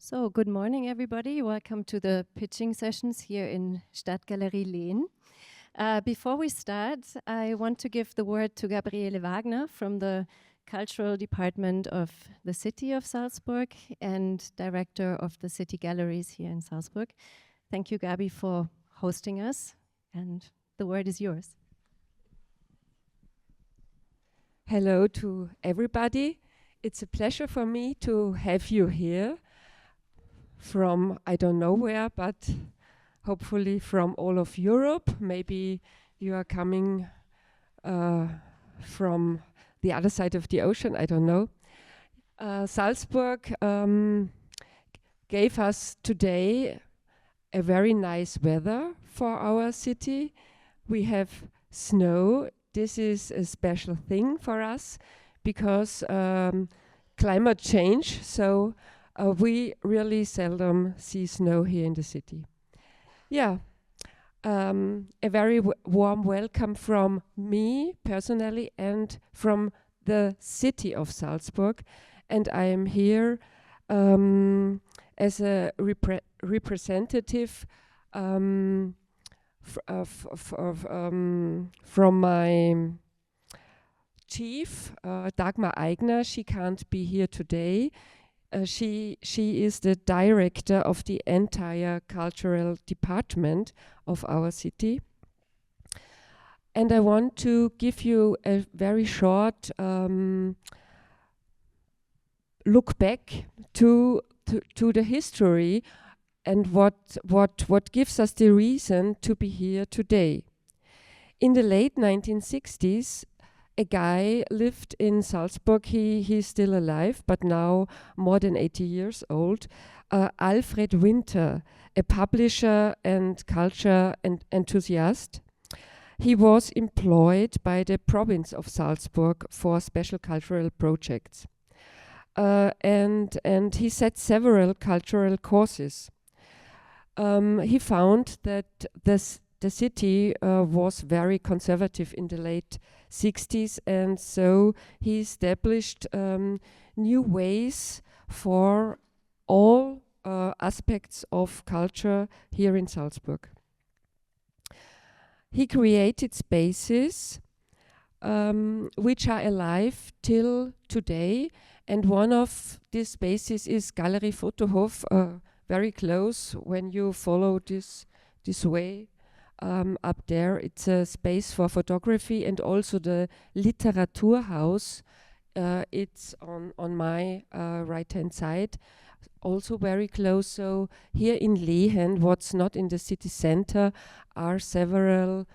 So, good morning, everybody. Welcome to the pitching sessions here in Stadtgalerie Lehn. Before we start, I want to give the word to Gabriele Wagner from the Cultural Department of the City of Salzburg and Director of the City Galleries here in Salzburg. Thank you, Gabi, for hosting us, and the word is yours. Hello to everybody. It's a pleasure for me to have you here from I don't know where, but hopefully from all of Europe. Maybe you are coming from the other side of the ocean, I don't know. Salzburg gave us today a very nice weather for our city. We have snow. This is a special thing for us because climate change, so we really seldom see snow here in the city. Yeah, a very warm welcome from me personally and from the city of Salzburg. And I am here as a representative from my chief, Dagmar Eigner. She can't be here today. She is the director of the entire cultural department of our city. And I want to give you a very short look back to the history and what gives us the reason to be here today. In the late 1960s, a guy lived in Salzburg. He's still alive, but now more than 80 years old. Alfred Winter, a publisher and culture enthusiast. He was employed by the province of Salzburg for special cultural projects. And he set several cultural courses. He found that the city was very conservative in the late 60s, and so he established new ways for all aspects of culture here in Salzburg. He created spaces which are alive till today, and one of these spaces is Galerie Fotohof, very close when you follow this way. Up there, it's a space for photography, and also the Literaturhaus. It's on my right-hand side, also very close. So here in Lehen, what's not in the city center, are several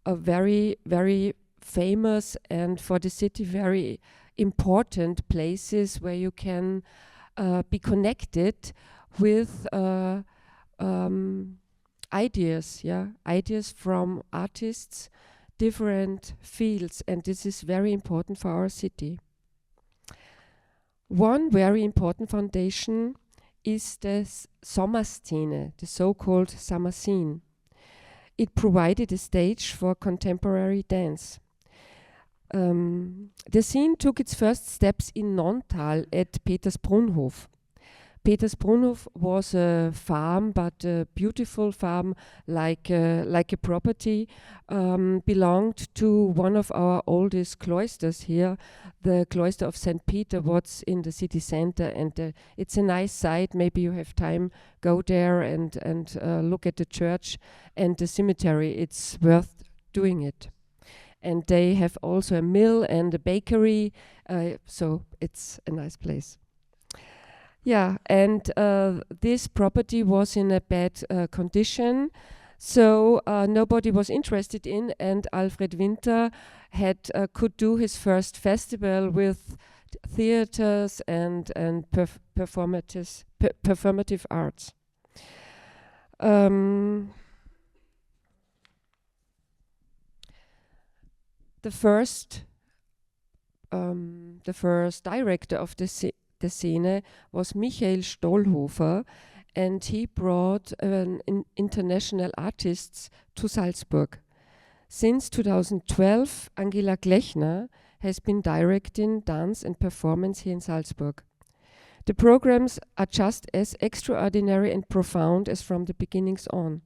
very, very famous and for the city very important places where you can be connected with ideas from artists, different fields, and this is very important for our city. One very important foundation is the Sommerszene, the so-called summer scene. It provided a stage for contemporary dance. The scene took its first steps in Nontal at Petersbrunhof. Petersbrunhof was a farm, but a beautiful farm, like a property, belonged to one of our oldest cloisters here, the cloister of St. Peter, what's in the city center, and it's a nice site. Maybe you have time, go there and look at the church and the cemetery. It's worth doing it. And they have also a mill and a bakery, so it's a nice place. Yeah, and this property was in a bad condition, so nobody was interested in, and Alfred Winter could do his first festival with theaters and performative arts. The first director of the scene was Michael Stollhofer, and he brought international artists to Salzburg. Since 2012, Angela Glechner has been directing dance and performance here in Salzburg. The programs are just as extraordinary and profound as from the beginnings on.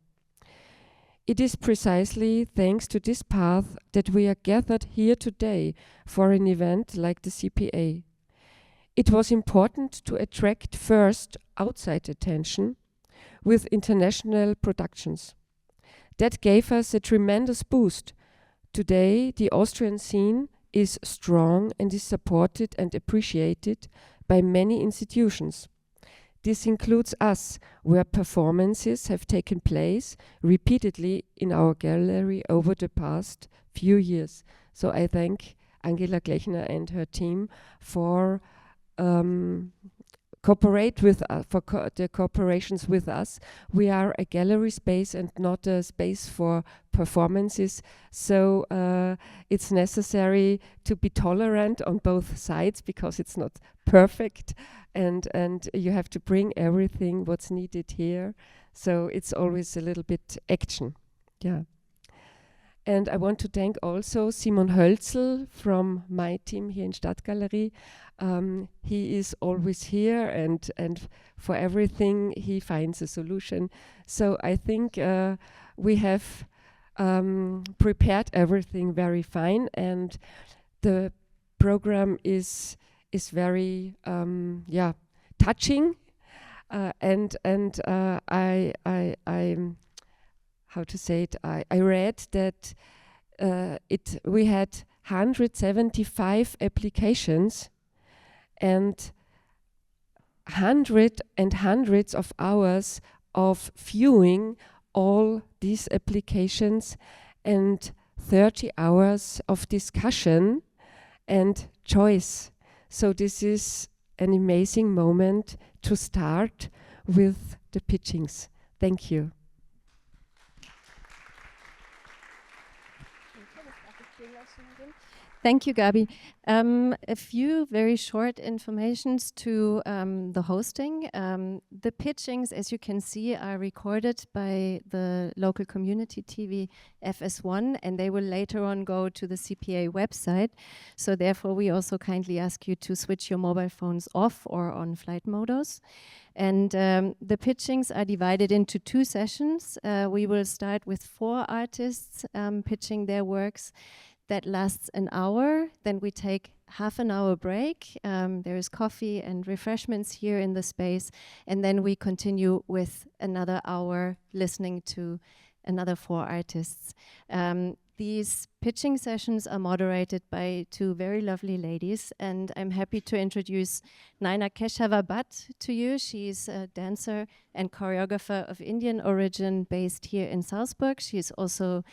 It is precisely thanks to this path that we are gathered here today for an event like the CPA. It was important to attract first outside attention with international productions. That gave us a tremendous boost. Today, the Austrian scene is strong and is supported and appreciated by many institutions. This includes us, where performances have taken place repeatedly in our gallery over the past few years. So I thank Angela Glechner and her team for cooperate with the cooperations with us. We are a gallery space and not a space for performances, so it's necessary to be tolerant on both sides because it's not perfect, and you have to bring everything what's needed here. So it's always a little bit action, yeah. And I want to thank also Simon Hölzel from my team here in Stadtgalerie. He is always here, and for everything he finds a solution. So I think we have prepared everything very fine, and the program is very touching, and I how to say it? I read that we had 175 applications and hundreds of hours of viewing all these applications and 30 hours of discussion and choice. So this is an amazing moment to start with the pitchings. Thank you. Thank you, Gabi. A few very short informations to the hosting. The pitchings, as you can see, are recorded by the local community TV FS1, and they will later on go to the CPA website. So therefore, we also kindly ask you to switch your mobile phones off or on flight modus. And the pitchings are divided into 2 sessions. We will start with 4 artists pitching their works. That lasts an hour. Then we take half an hour break. There is coffee and refreshments here in the space. And then we continue with another hour listening to another 4 artists. These pitching sessions are moderated by 2 very lovely ladies. And I'm happy to introduce Naina Keshava-Bhatt to you. She's a dancer and choreographer of Indian origin based here in Salzburg. She's also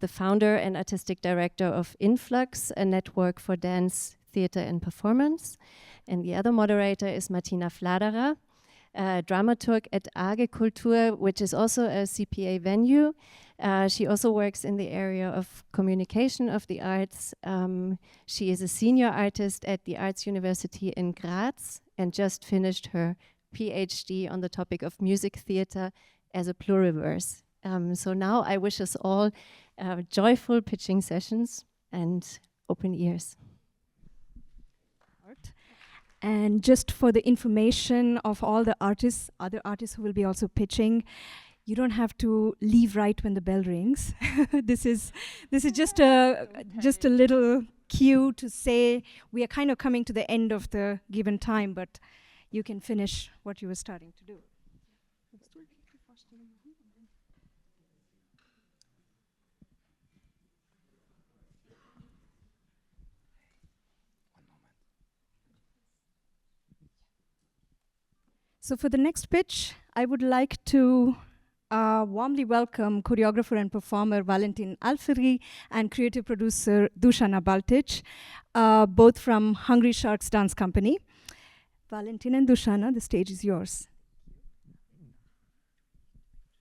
the founder and artistic director of Influx, a network for dance, theater, and performance. And the other moderator is Martina Vladerer, a dramaturg at Age Kultur, which is also a CPA venue. She also works in the area of communication of the arts. She is a senior artist at the Arts University in Graz and just finished her PhD on the topic of music theater as a pluriverse. So now I wish us all joyful pitching sessions and open ears. And just for the information of all the artists, other artists who will be also pitching, you don't have to leave right when the bell rings. This is just a little cue to say we are kind of coming to the end of the given time, but you can finish what you were starting to do. So for the next pitch, I would like to warmly welcome choreographer and performer Valentin Alferi and creative producer Dušana Baltic, both from Hungry Sharks Dance Company. Valentin and Dušana, the stage is yours.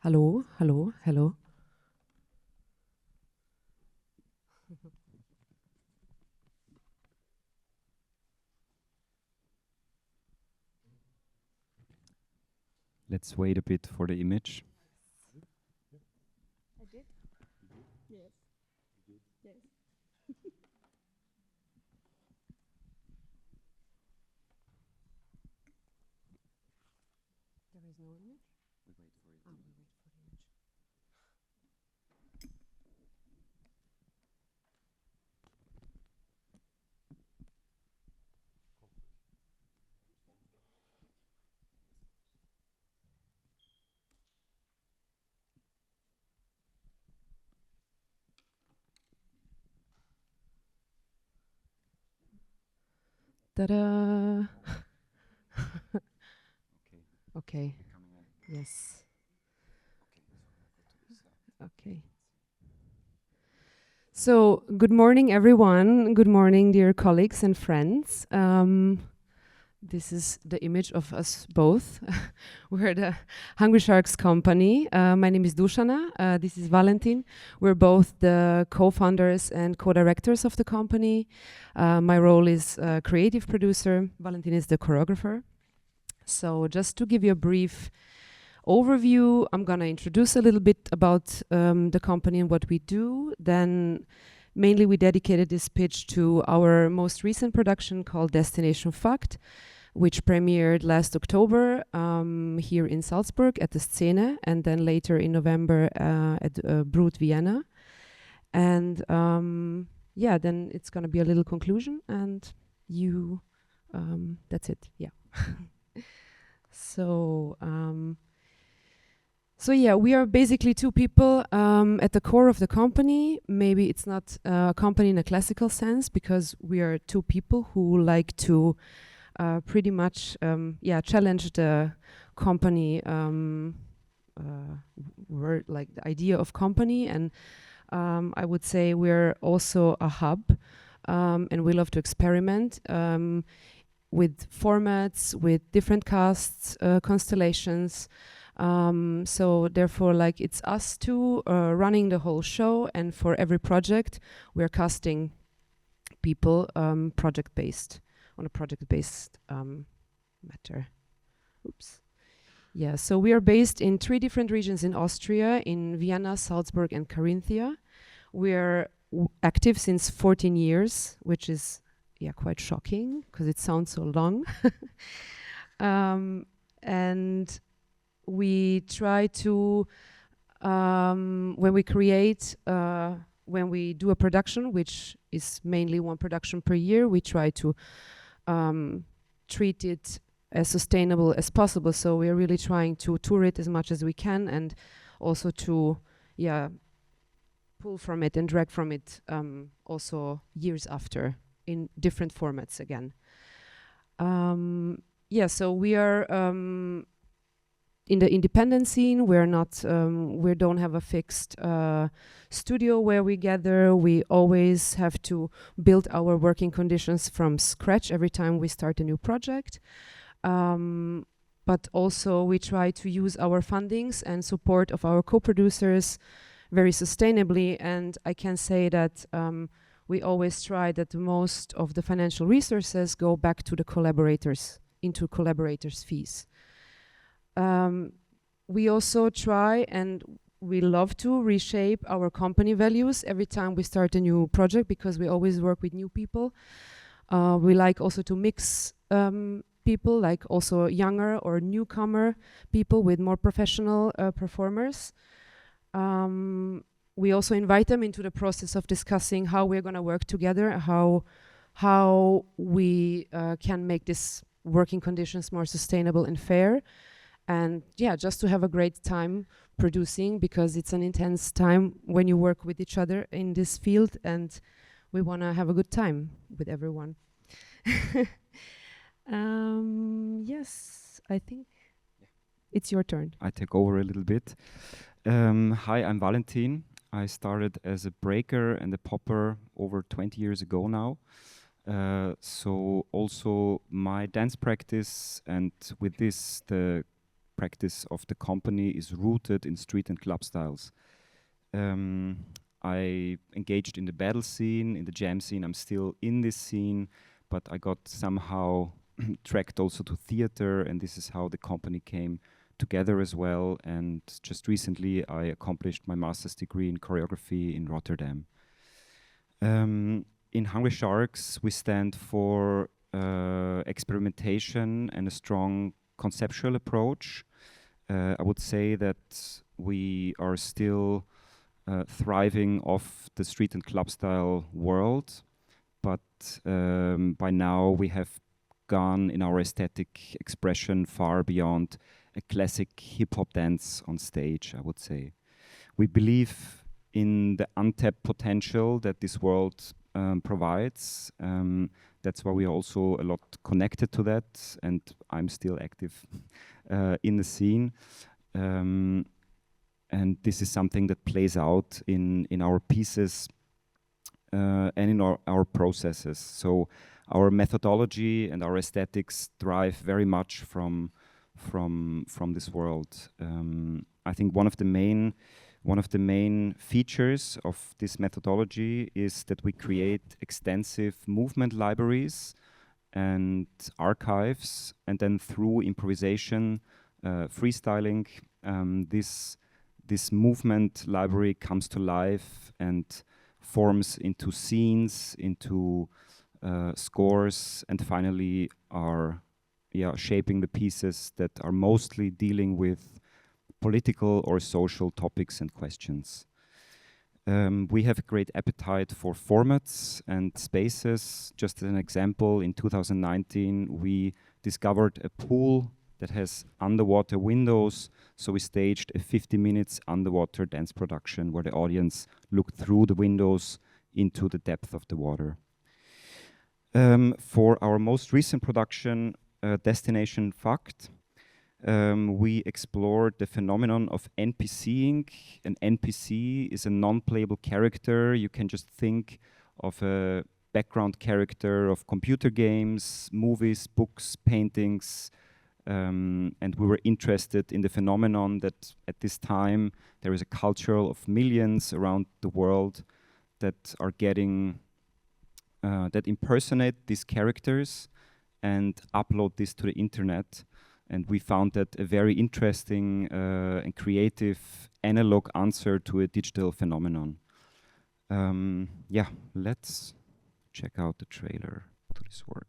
Hello, hello, hello. Let's wait a bit for the image. I did? Yes. Yes. is no image? We wait for it. We wait for the image. Ta-da! Okay. Okay. Coming on. Yes. Okay. So, good morning, everyone. Good morning, dear colleagues and friends. This is the image of us both. We're the Hungry Sharks company. My name is Dušana. This is Valentin. We're both the co-founders and co-directors of the company. My role is creative producer. Valentin is the choreographer. So just to give you a brief overview, I'm going to introduce a little bit about the company and what we do. Then mainly we dedicated this pitch to our most recent production called Destination Fakt, which premiered last October here in Salzburg at the Szene, and then later in November at Brut Vienna. And yeah, then it's going to be a little conclusion, and you, that's it, yeah. So yeah, we are basically two people at the core of the company. Maybe it's not a company in a classical sense, because we are two people who like to pretty much challenge the company word, like the idea of company. And I would say we're also a hub, and we love to experiment with formats, with different casts, constellations. So therefore, like, it's us two running the whole show, and for every project we're casting people project-based, on a project-based matter. Oops. Yeah, so we are based in 3 different regions in Austria, in Vienna, Salzburg and Carinthia. We are active since 14 years, which is quite shocking, because it sounds so long. And we try to, when we create, when we do a production, which is mainly 1 production per year, we try to treat it as sustainable as possible. So we're really trying to tour it as much as we can, and also to pull from it and drag from it also years after in different formats again. So we are in the independent scene. We're not, we don't have a fixed studio where we gather. We always have to build our working conditions from scratch every time we start a new project. But also we try to use our fundings and support of our co-producers very sustainably. And I can say that we always try that most of the financial resources go back to the collaborators, into collaborators' fees. We also try, and we love to reshape our company values every time we start a new project, because we always work with new people. We like also to mix people, like also younger or newcomer people with more professional performers. We also invite them into the process of discussing how we're going to work together, how we can make this working conditions more sustainable and fair. And just to have a great time producing, because it's an intense time when you work with each other in this field, and we want to have a good time with everyone. Yes, I think it's your turn. I take over a little bit. Hi, I'm Valentin. I started as a breaker and a popper over 20 years ago now. So also my dance practice, and with this the practice of the company, is rooted in street and club styles. I engaged in the battle scene, in the jam scene. I'm still in this scene, but I got somehow tracked also to theater, and this is how the company came together as well. And just recently I accomplished my master's degree in choreography in Rotterdam. In Hungry Sharks we stand for experimentation and a strong conceptual approach. I would say that we are still thriving off the street and club style world, but by now we have gone in our aesthetic expression far beyond a classic hip-hop dance on stage, I would say. We believe in the untapped potential that this world provides. That's why we are also a lot connected to that, and I'm still active in the scene. And this is something that plays out in our pieces and in our processes. So our methodology and our aesthetics derive very much from this world. I think one of the main features of this methodology is that we create extensive movement libraries and archives, and then through improvisation, freestyling, this movement library comes to life and forms into scenes, into scores, and finally are shaping the pieces that are mostly dealing with political or social topics and questions. We have a great appetite for formats and spaces. Just as an example, in 2019 we discovered a pool that has underwater windows, so we staged a 50 minutes underwater dance production where the audience looked through the windows into the depth of the water. For our most recent production, Destination Fact, we explored the phenomenon of NPCing. An NPC is a non-playable character. You can just think of a background character of computer games, movies, books, paintings, and we were interested in the phenomenon that at this time there is a culture of millions around the world that are getting that impersonate these characters and upload this to the internet. And we found that a very interesting and creative analog answer to a digital phenomenon. Yeah, let's check out the trailer to this work.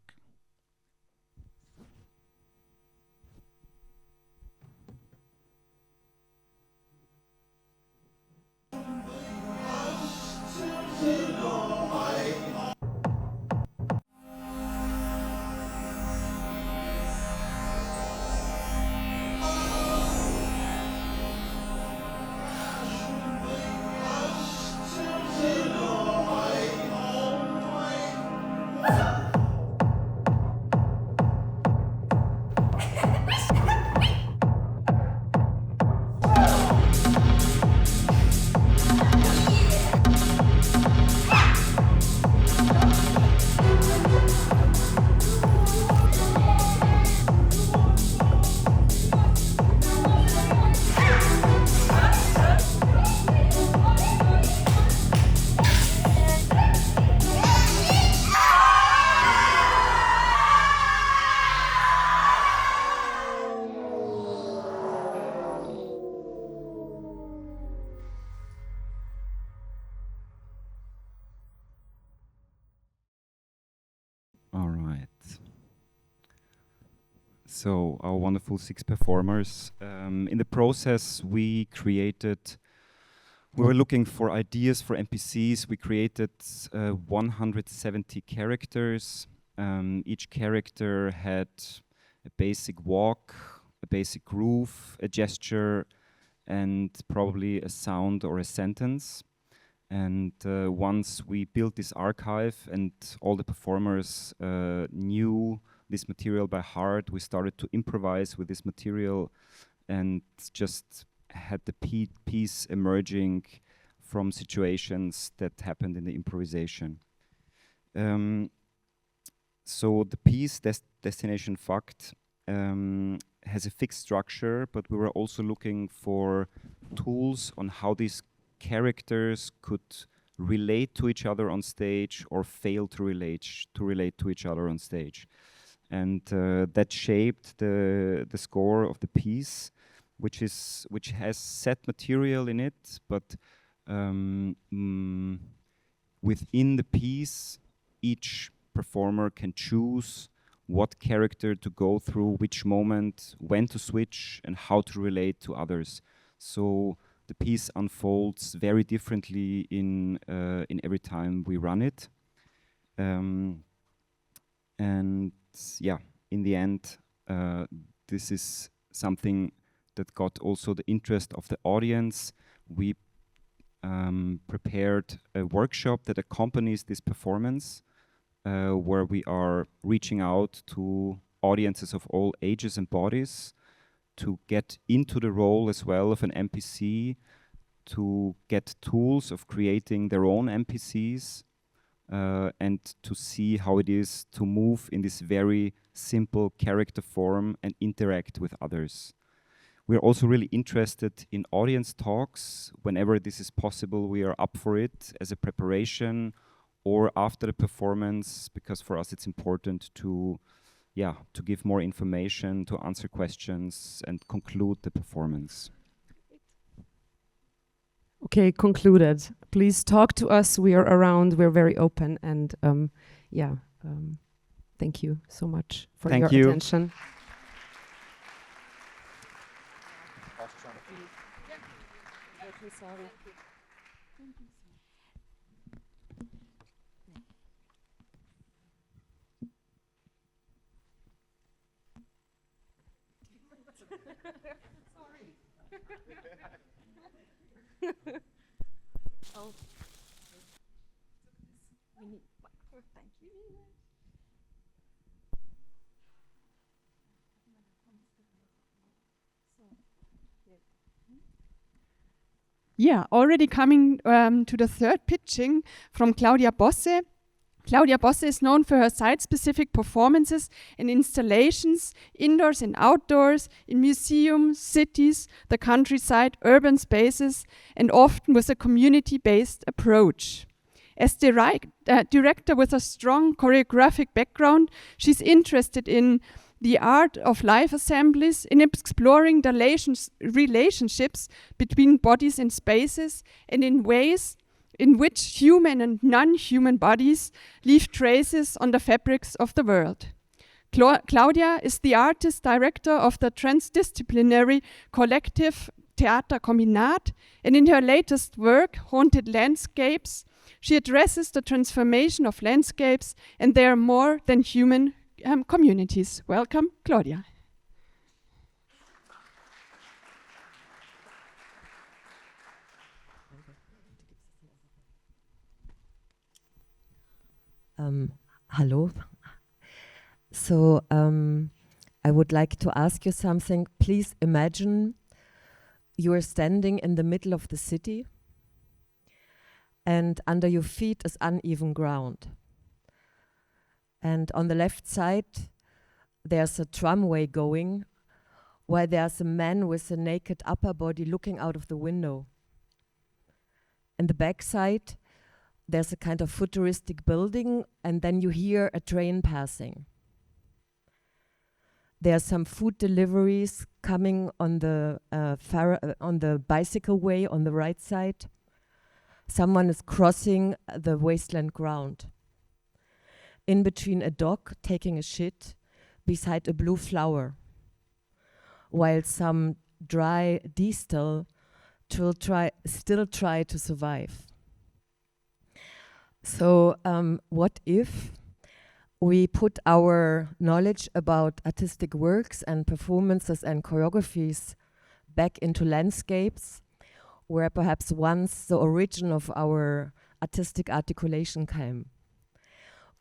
All right. So our wonderful 6 performers. In the process, we were looking for ideas for NPCs. We created 170 characters. Each character had a basic walk, a basic groove, a gesture, and probably a sound or a sentence. And once we built this archive and all the performers knew this material by heart, we started to improvise with this material and just had the piece emerging from situations that happened in the improvisation. So the piece, Destination Fact, has a fixed structure, but we were also looking for tools on how these characters could relate to each other on stage or fail to relate to each other on stage. And that shaped the score of the piece, which has set material in it, but within the piece, each performer can choose what character to go through, which moment, when to switch, and how to relate to others. So the piece unfolds very differently in every time we run it. And yeah, in the end, this is something that got also the interest of the audience. We prepared a workshop that accompanies this performance, where we are reaching out to audiences of all ages and bodies to get into the role as well of an NPC, to get tools of creating their own NPCs, and to see how it is to move in this very simple character form and interact with others. We're also really interested in audience talks. Whenever this is possible, we are up for it as a preparation or after the performance, because for us it's important to give more information, to answer questions and conclude the performance. Okay, concluded. Please talk to us. We are around. We're very open. And thank you so much for your attention. Yeah, already coming to the third pitching from Claudia Bosse. Claudia Bosse is known for her site-specific performances and installations, indoors and outdoors, in museums, cities, the countryside, urban spaces, and often with a community-based approach. As director with a strong choreographic background, she's interested in the art of live assemblies, in exploring the relationships between bodies and spaces, and in ways in which human and non-human bodies leave traces on the fabrics of the world. Claudia is the artist director of the transdisciplinary collective Theater Kombinat, and in her latest work, Haunted Landscapes, she addresses the transformation of landscapes and their more than human communities. Welcome, Claudia. Hello. So I would like to ask you something. Please imagine you are standing in the middle of the city and under your feet is uneven ground. And on the left side, there's a tramway going while there's a man with a naked upper body looking out of the window. In the back side, there's a kind of futuristic building, and then you hear a train passing. There are some food deliveries coming on the bicycle way on the right side. Someone is crossing the wasteland ground. In between a dog taking a shit beside a blue flower, while some dry distal still try to survive. So what if we put our knowledge about artistic works and performances and choreographies back into landscapes where perhaps once the origin of our artistic articulation came?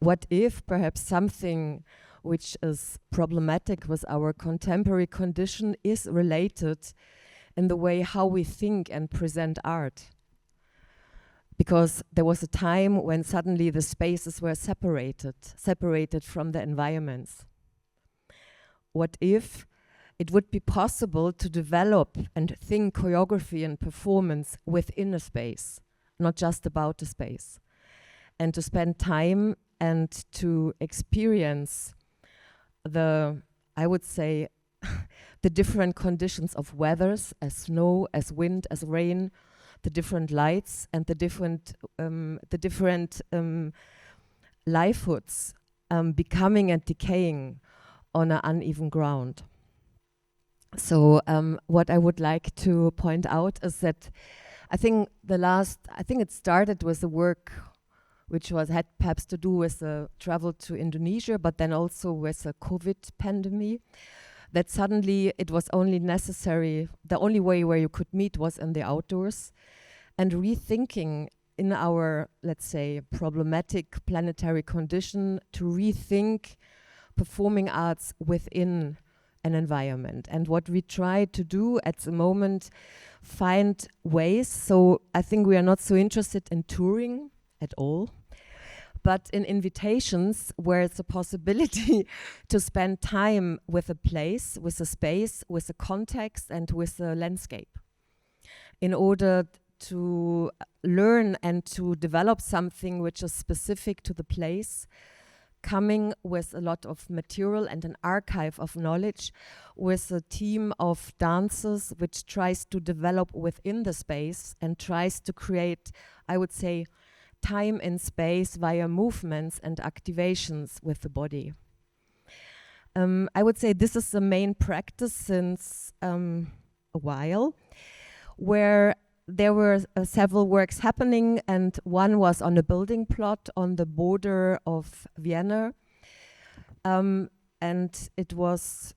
What if perhaps something which is problematic with our contemporary condition is related in the way how we think and present art? Because there was a time when suddenly the spaces were separated from the environments. What if it would be possible to develop and think choreography and performance within a space, not just about a space, and to spend time and to experience I would say, the different conditions of weathers, as snow, as wind, as rain, the different lights and the different livelihoods becoming and decaying on an uneven ground. So what I would like to point out is that I think it started with the work which had perhaps to do with the travel to Indonesia, but then also with the COVID pandemic, that suddenly it was only necessary, the only way where you could meet was in the outdoors, and rethinking in our, let's say, problematic planetary condition to rethink performing arts within an environment. And what we try to do at the moment, find ways. So I think we are not so interested in touring at all, but in invitations where it's a possibility to spend time with a place, with a space, with a context, and with a landscape, in order to learn and to develop something which is specific to the place, coming with a lot of material and an archive of knowledge, with a team of dancers which tries to develop within the space and tries to create, I would say, time in space via movements and activations with the body. I would say this is the main practice since a while, where there were several works happening, and one was on a building plot on the border of Vienna, and it was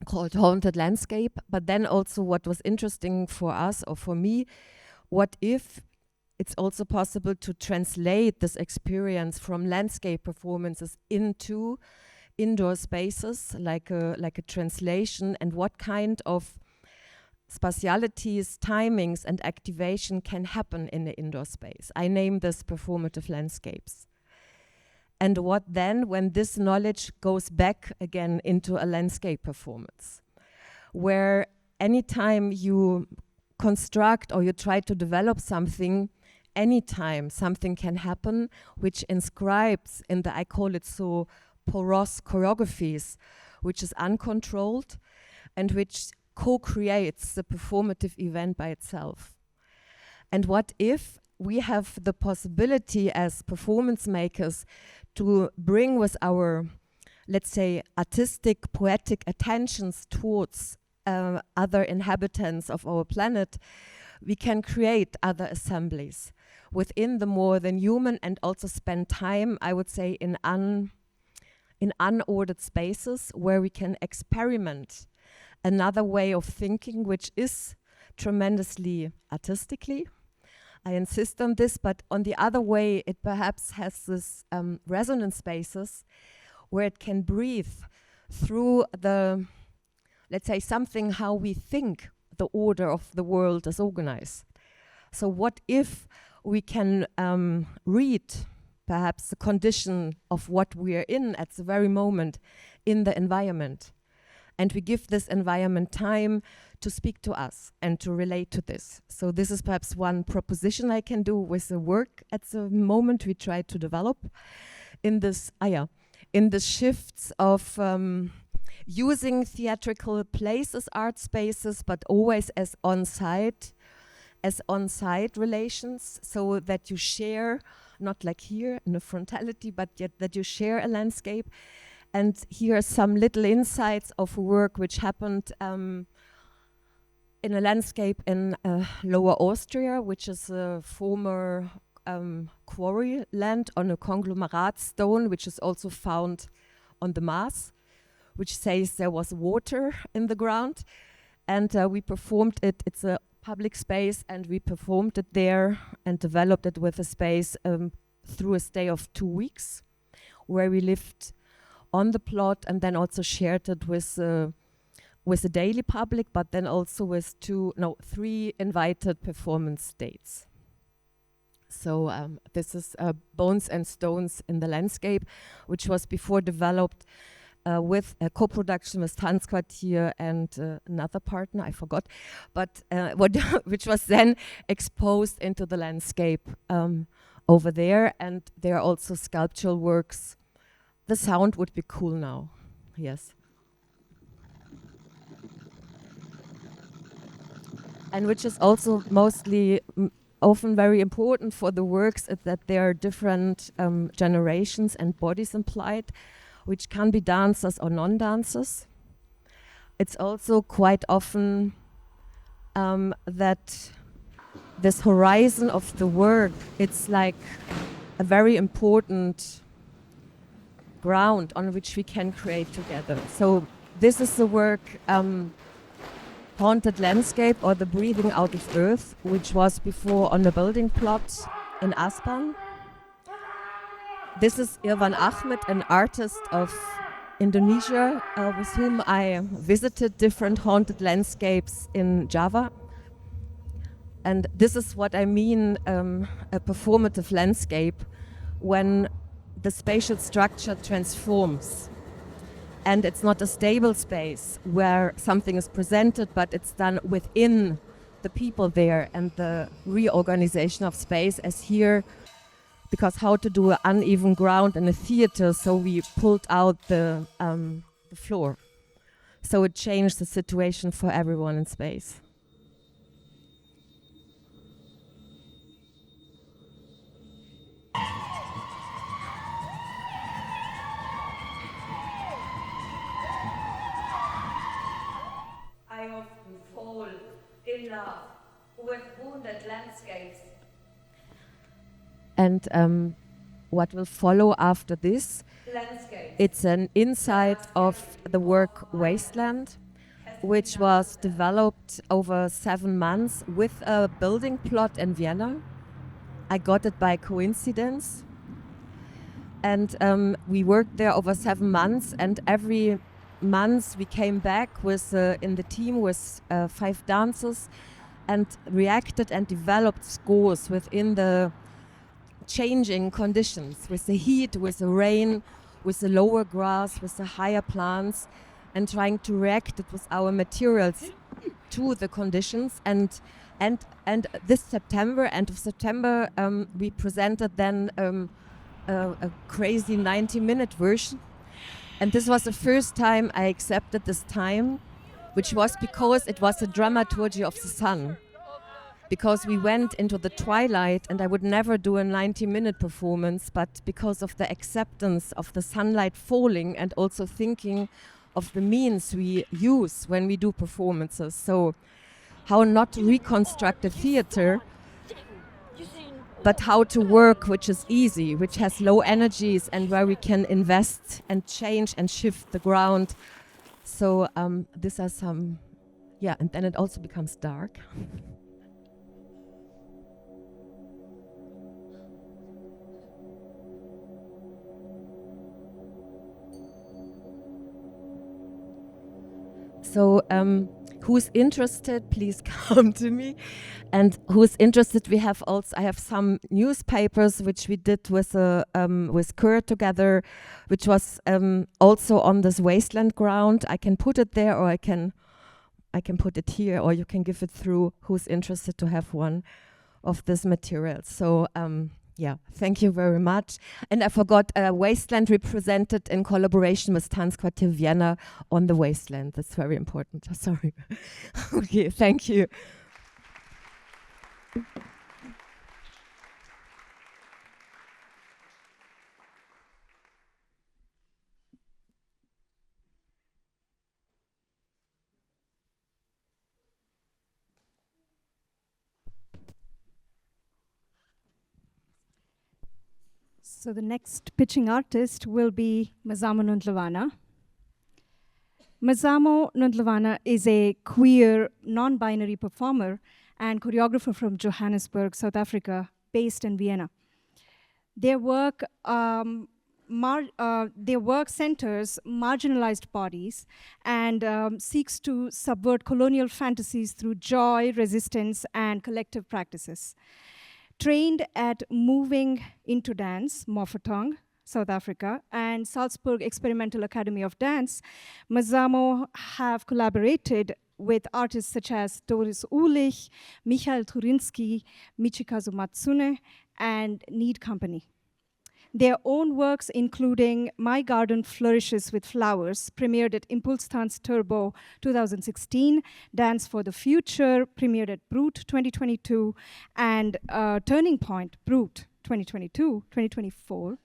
called Haunted Landscape. But then also what was interesting for us, or for me, what if it's also possible to translate this experience from landscape performances into indoor spaces, like a translation, and what kind of spatialities, timings, and activation can happen in the indoor space. I name this performative landscapes. And what then when this knowledge goes back again into a landscape performance, where anytime you construct or you try to develop something, anytime something can happen which inscribes in the, I call it so, porous choreographies, which is uncontrolled and which co-creates the performative event by itself. And what if we have the possibility as performance makers to bring with our, let's say, artistic, poetic attentions towards other inhabitants of our planet, we can create other assemblies within the more than human, and also spend time, I would say, in unordered spaces where we can experiment another way of thinking, which is tremendously artistically. I insist on this, but on the other way, it perhaps has this resonance spaces where it can breathe through the, let's say, something how we think the order of the world is organized. So what if we can read perhaps the condition of what we are in at the very moment in the environment, and we give this environment time to speak to us and to relate to this. So this is perhaps one proposition I can do with the work at the moment we try to develop in this, in the shifts of using theatrical places, art spaces, but always as on-site relations, so that you share, not like here in a frontality, but yet that you share a landscape. And here are some little insights of work which happened in a landscape in Lower Austria, which is a former quarry land on a conglomerate stone, which is also found on the Mars, which says there was water in the ground. And we performed it. It's a public space, and we performed it there and developed it with a space through a stay of 2 weeks, where we lived on the plot and then also shared it with the daily public, but then also with 3 invited performance dates. So this is Bones and Stones in the Landscape, which was before developed with a co-production with Tanzquartier and another partner, I forgot, but which was then exposed into the landscape over there. And there are also sculptural works. The sound would be cool now, yes. And which is also mostly often very important for the works is that there are different generations and bodies implied, which can be dancers or non-dancers. It's also quite often that this horizon of the work, it's like a very important ground on which we can create together. So this is the work Haunted Landscape, or The Breathing Out of Earth, which was before on the building plot in Aspan. This is Irwan Ahmed, an artist of Indonesia, with whom I visited different haunted landscapes in Java. And this is what I mean, a performative landscape, when the spatial structure transforms. And it's not a stable space where something is presented, but it's done within the people there and the reorganization of space, as here, because how to do an uneven ground in a theater, so we pulled out the floor. So it changed the situation for everyone in space. I often fall in love with wounded landscapes. And what will follow after this, it's an insight of the work Wasteland, which was developed over 7 months with a building plot in Vienna. I got it by coincidence. And we worked there over 7 months, and every month we came back with in the team with 5 dancers and reacted and developed scores within the changing conditions, with the heat, with the rain, with the lower grass, with the higher plants, and trying to react it with our materials to the conditions. And this September, end of September, we presented then a crazy 90-minute version. And this was the first time I accepted this time, which was because it was a dramaturgy of the sun. Because we went into the twilight, and I would never do a 90-minute performance, but because of the acceptance of the sunlight falling, and also thinking of the means we use when we do performances. So how not to reconstruct a theater, but how to work which is easy, which has low energies, and where we can invest and change and shift the ground. So these are some, and then it also becomes dark. So who's interested, please come to me. And who's interested, I have some newspapers which we did with Kurt together, which was also on this wasteland ground. I can put it there, or I can put it here, or you can give it through, who's interested to have one of this material. So thank you very much. And I forgot, Wasteland represented in collaboration with Tanzquartier Vienna on the Wasteland. That's very important. Sorry. Okay, thank you. So the next pitching artist will be Mazamo Nundlavana. Mazamo Nundlavana is a queer, non-binary performer and choreographer from Johannesburg, South Africa, based in Vienna. Their work centers marginalized bodies and seeks to subvert colonial fantasies through joy, resistance, and collective practices. Trained at Moving Into Dance, Moffatong, South Africa, and Salzburg Experimental Academy of Dance, Mazamo have collaborated with artists such as Doris Uhlich, Michael Turinski, Michikazu Matsune, and Need Company. Their own works, including My Garden Flourishes with Flowers, premiered at Impulse Dance Turbo 2016, Dance for the Future, premiered at Brut 2022, and Turning Point, Brut 2024,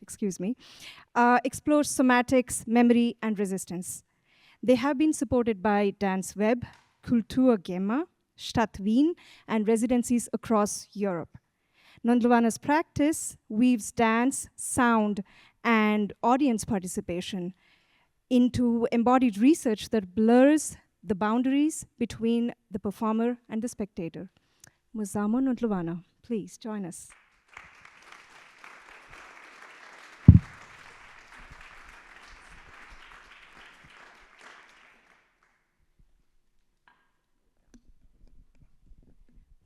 explores somatics, memory, and resistance. They have been supported by Dance Web, Kulturgemma, Stadt Wien, and residencies across Europe. Nondlwana's practice weaves dance, sound, and audience participation into embodied research that blurs the boundaries between the performer and the spectator. Muzamo Nondlwana, please join us.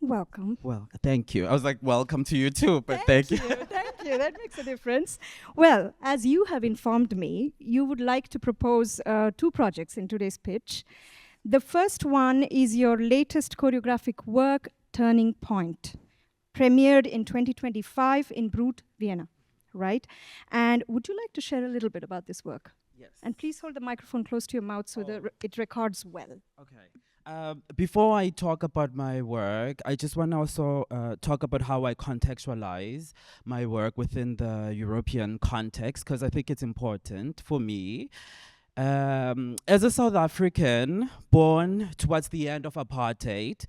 Welcome. Well, thank you. I was like, welcome to you too, but thank you. Thank you. That makes a difference. Well, as you have informed me, you would like to propose 2 projects in today's pitch. The first one is your latest choreographic work, Turning Point, premiered in 2025 in Brut, Vienna, right? And would you like to share a little bit about this work? Yes. And please hold the microphone close to your mouth so that it records well. Okay. Before I talk about my work, I just want to also talk about how I contextualize my work within the European context, because I think it's important for me. As a South African born towards the end of apartheid,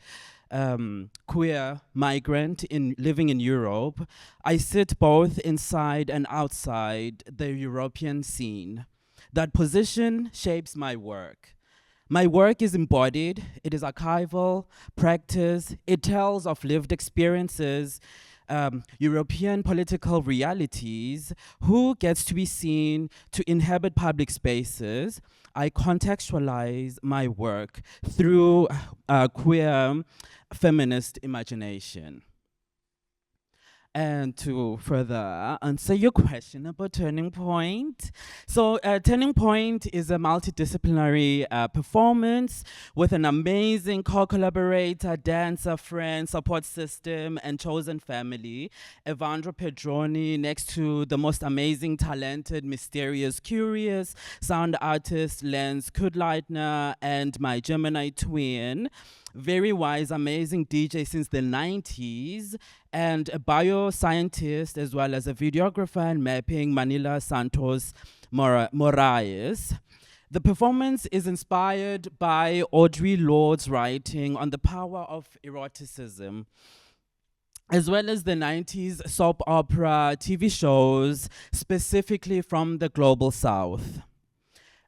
queer migrant living in Europe, I sit both inside and outside the European scene. That position shapes my work. My work is embodied, it is archival, practice, it tells of lived experiences, European political realities, who gets to be seen to inhabit public spaces. I contextualize my work through queer feminist imagination. And to further answer your question about Turning Point. So Turning Point is a multidisciplinary performance with an amazing co-collaborator, dancer, friend, support system, and chosen family. Evandro Pedroni, next to the most amazing, talented, mysterious, curious sound artist, Lenz Kudleitner, and my Gemini twin. Very wise, amazing DJ since the 90s, and a bioscientist as well as a videographer and mapping, Manila Santos Moraes. The performance is inspired by Audre Lorde's writing on the power of eroticism, as well as the 90s soap opera TV shows, specifically from the Global South.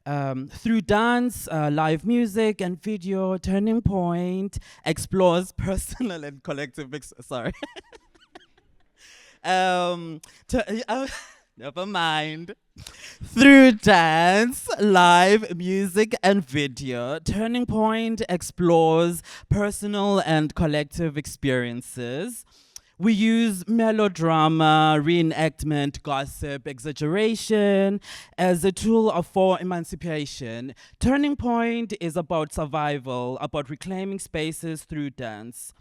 Through dance, live music, and video, Turning Point explores personal and collective never mind. Through dance, live music, and video, Turning Point explores personal and collective experiences. We use melodrama, reenactment, gossip, exaggeration as a tool for emancipation. Turning Point is about survival, about reclaiming spaces through dance.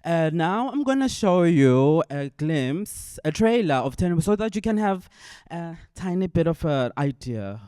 Now I'm gonna show you a glimpse, a trailer of Turning Point so that you can have a tiny bit of an idea.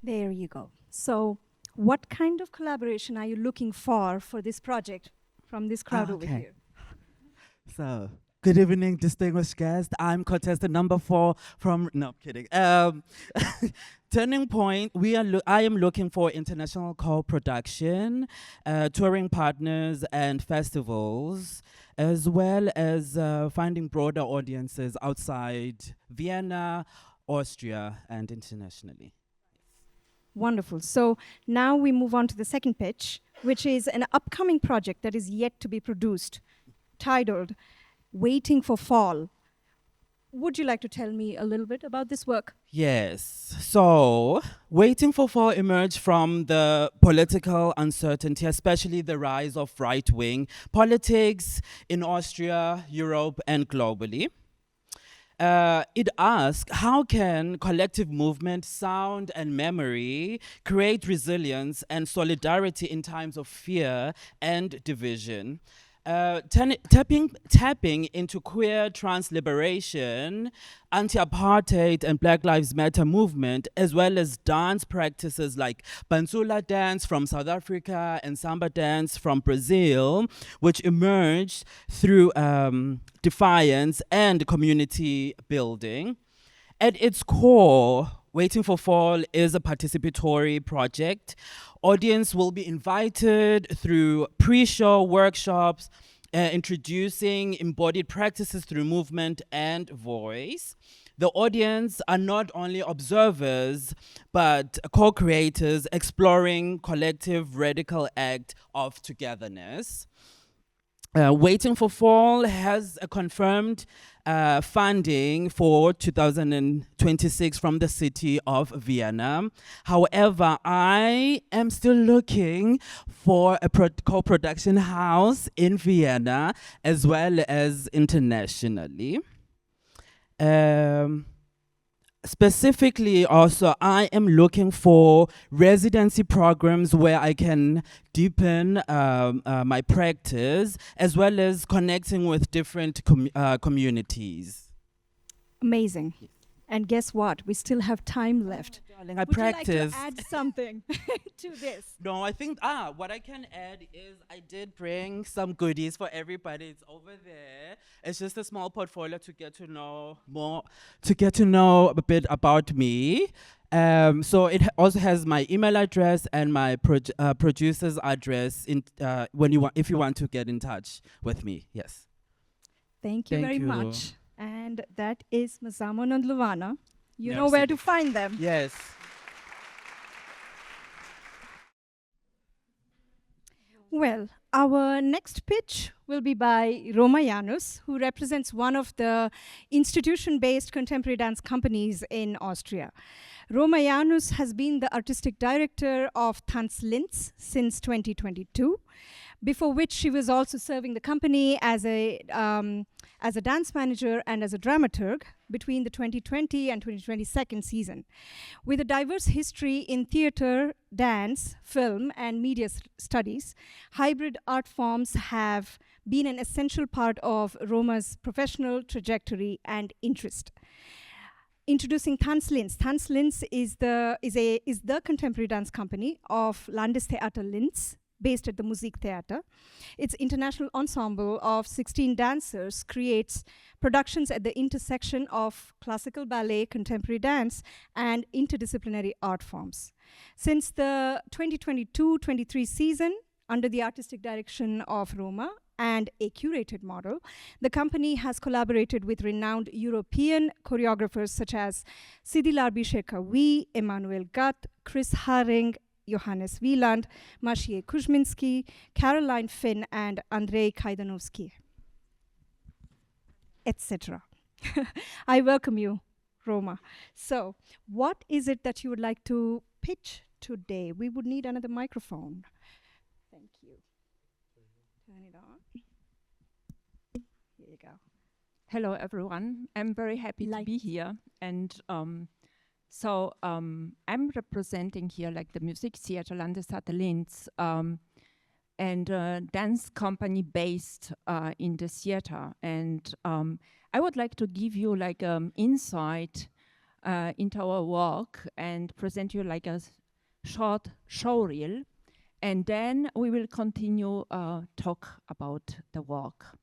There you go. So what kind of collaboration are you looking for this project from this crowd over here? So Good evening, distinguished guests. I'm contestant number 4 from, no, kidding. Turning Point, I am looking for international co-production, touring partners and festivals, as well as finding broader audiences outside Vienna, Austria, and internationally. Wonderful. So now we move on to the second pitch, which is an upcoming project that is yet to be produced, titled Waiting for Fall. Would you like to tell me a little bit about this work? Yes. So, Waiting for Fall emerged from the political uncertainty, especially the rise of right-wing politics in Austria, Europe, and globally. It asks, how can collective movement, sound, and memory create resilience and solidarity in times of fear and division? Tapping into queer trans liberation, anti-apartheid and Black Lives Matter movement, as well as dance practices like Banzula dance from South Africa and Samba dance from Brazil, which emerged through defiance and community building. At its core, Waiting for Fall is a participatory project. Audience will be invited through pre-show workshops, introducing embodied practices through movement and voice. The audience are not only observers, but co-creators exploring collective radical act of togetherness. Waiting for Fall has a confirmed funding for 2026 from the city of Vienna. However, I am still looking for a co-production house in Vienna as well as internationally. Specifically also, I am looking for residency programs where I can deepen my practice, as well as connecting with different communities. Amazing. And guess what? We still have time left. Darling, I Would practice. you like to add something to this? No, I think what I can add is I did bring some goodies for everybody. It's over there. It's just a small portfolio to get to know more, to get to know a bit about me. So it also has my email address and my producer's address if you want to get in touch with me. Yes. Thank you Thank very you. much. And that is Mazamon and Luvana. You know Merci. where to find them. Yes. Well, our next pitch will be by Roma Janus, who represents one of the institution-based contemporary dance companies in Austria. Roma Janus has been the artistic director of Tanz Linz since 2022, before which she was also serving the company as a dance manager and as a dramaturg between the 2020 and 2022 season. With a diverse history in theater, dance, film, and media studies, hybrid art forms have been an essential part of Roma's professional trajectory and interest. Introducing Tanz Linz. Tanz Linz is the contemporary dance company of Landestheater Linz, based at the Musiktheater. Its international ensemble of 16 dancers creates productions at the intersection of classical ballet, contemporary dance, and interdisciplinary art forms. Since the 2022-23 season, under the artistic direction of Roma and a curated model, the company has collaborated with renowned European choreographers such as Sidi Larbi-Shekawi, Emanuel Gatt, Chris Haring, Johannes Wieland, Maciej Kuzminski, Caroline Finn, and Andrzej Kajdanowski, etc. I welcome you, Roma. So, what is it that you would like to pitch today? We would need another microphone. Thank you. Turn it on. Here you go. Hello, everyone. I'm very happy to be here. And So I'm representing here like the Music Theater Landestheater Linz and a dance company based in the theater. And I would like to give you like insight into our work and present you like a short showreel. And then we will continue talk about the work.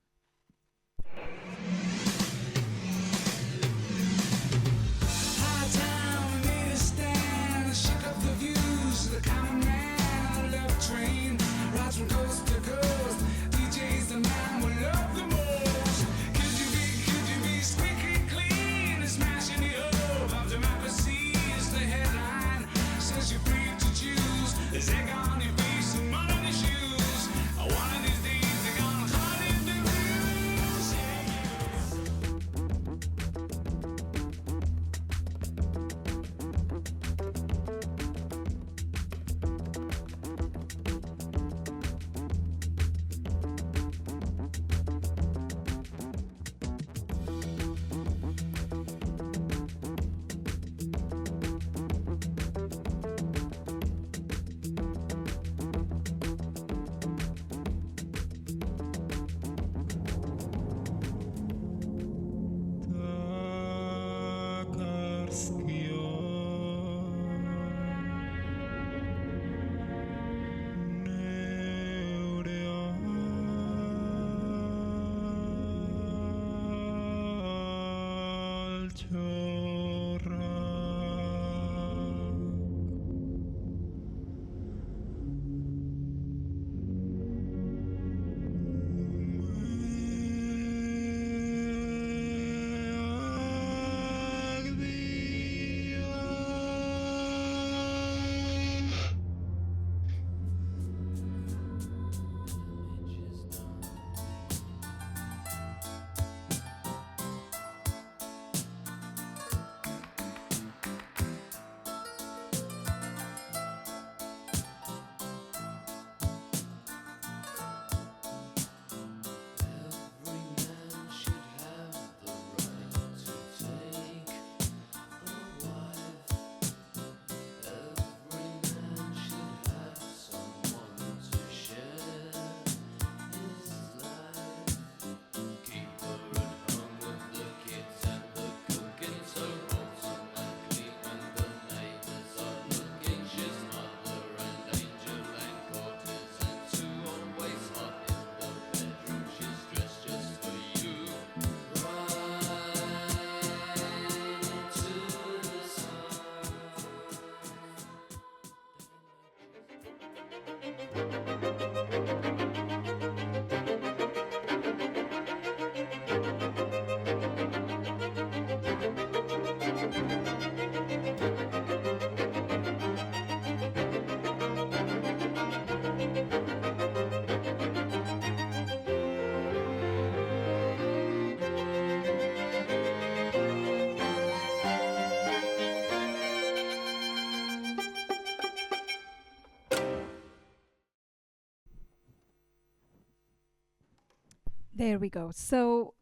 There we go. So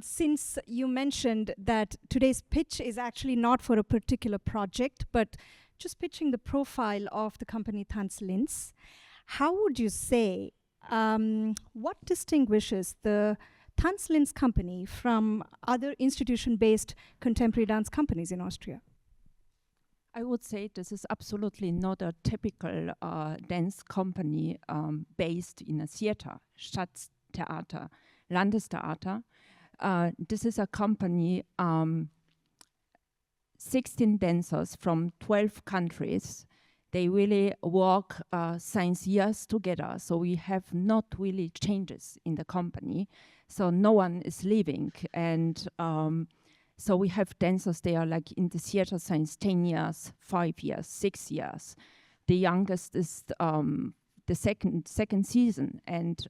since you mentioned that today's pitch is actually not for a particular project, but just pitching the profile of the company Tanzlinz, how would you say, what distinguishes the Tanzlinz company from other institution-based contemporary dance companies in Austria? I would say this is absolutely not a typical dance company based in a theater, Stadttheater, Landestheater. This is a company, 16 dancers from 12 countries. They really work since years together, so we have not really changes in the company. So no one is leaving, and so we have dancers there like in the theater since 10 years, 5 years, 6 years. The youngest is the second season, and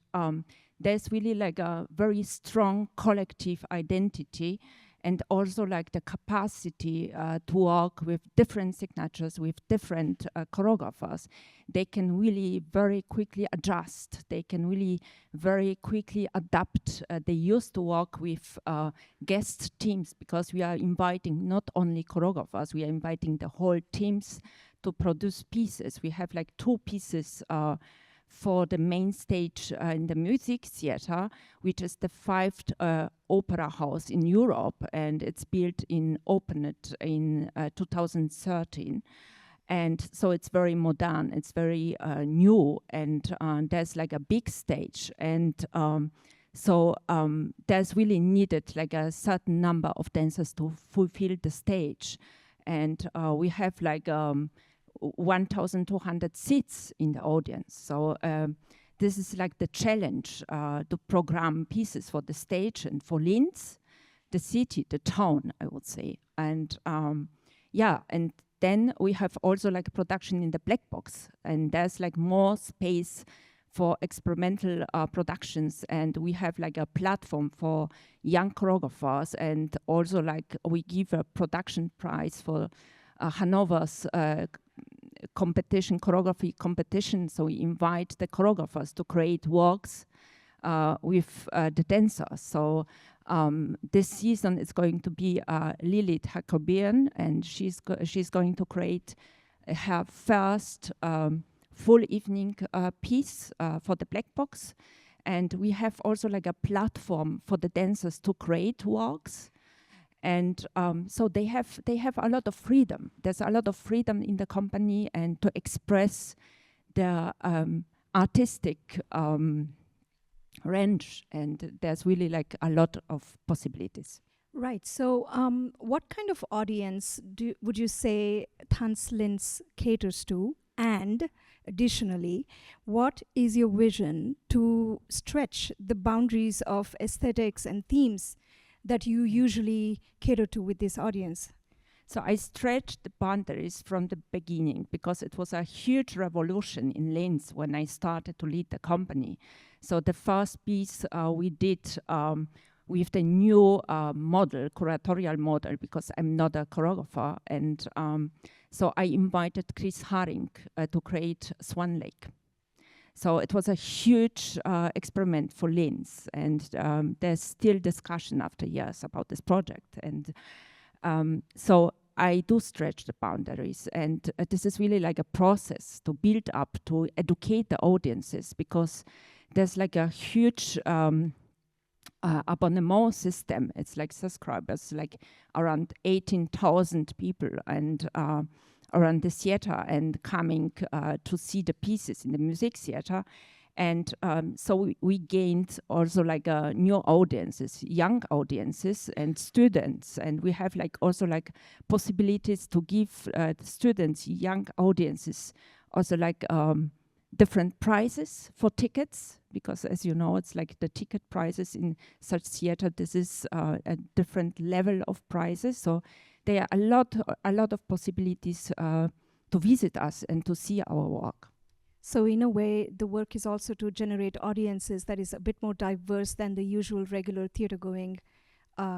there's really like a very strong collective identity, and also like the capacity to work with different signatures, with different choreographers. They can really very quickly adjust. They can really very quickly adapt. They used to work with guest teams, because we are inviting not only choreographers, we are inviting the whole teams to produce pieces. We have like 2 pieces for the main stage in the music theater, which is the 5th opera house in Europe, and it's opened in 2013. And so it's very modern, it's very new, and there's like a big stage. And so there's really needed like a certain number of dancers to fulfill the stage. And we have like 1,200 seats in the audience. So this is like the challenge to program pieces for the stage and for Linz, the city, the town, I would say. And yeah, and then we have also like production in the black box, and there's like more space for experimental productions, and we have like a platform for young choreographers, and also like we give a production prize for Hanover's competition, choreography competition. So we invite the choreographers to create works with the dancers. So this season is going to be Lilith Jacobian, and she's going to create her first full evening piece for the black box. And we have also like a platform for the dancers to create works. And so they have a lot of freedom. There's a lot of freedom in the company, and to express their artistic range. And there's really like a lot of possibilities. Right. So what kind of audience would you say Tanzlinz caters to? And additionally, what is your vision to stretch the boundaries of aesthetics and themes that you usually cater to with this audience? So I stretched the boundaries from the beginning, because it was a huge revolution in Linz when I started to lead the company. So the first piece we did with the new model, curatorial model, because I'm not a choreographer, and so I invited Chris Haring to create Swan Lake. So it was a huge experiment for Linz, and there's still discussion after years about this project. And so I do stretch the boundaries, and this is really like a process to build up, to educate the audiences, because there's like a huge abonnement system. It's like subscribers, like around 18,000 people, and around the theater, and coming to see the pieces in the music theater. And so we gained also like new audiences, young audiences and students. And we have like also like possibilities to give the students, young audiences, also like different prices for tickets, because as you know, it's like the ticket prices in such theater, this is a different level of prices. So there are a lot of possibilities to visit us and to see our work. So in a way, the work is also to generate audiences that is a bit more diverse than the usual regular theater-going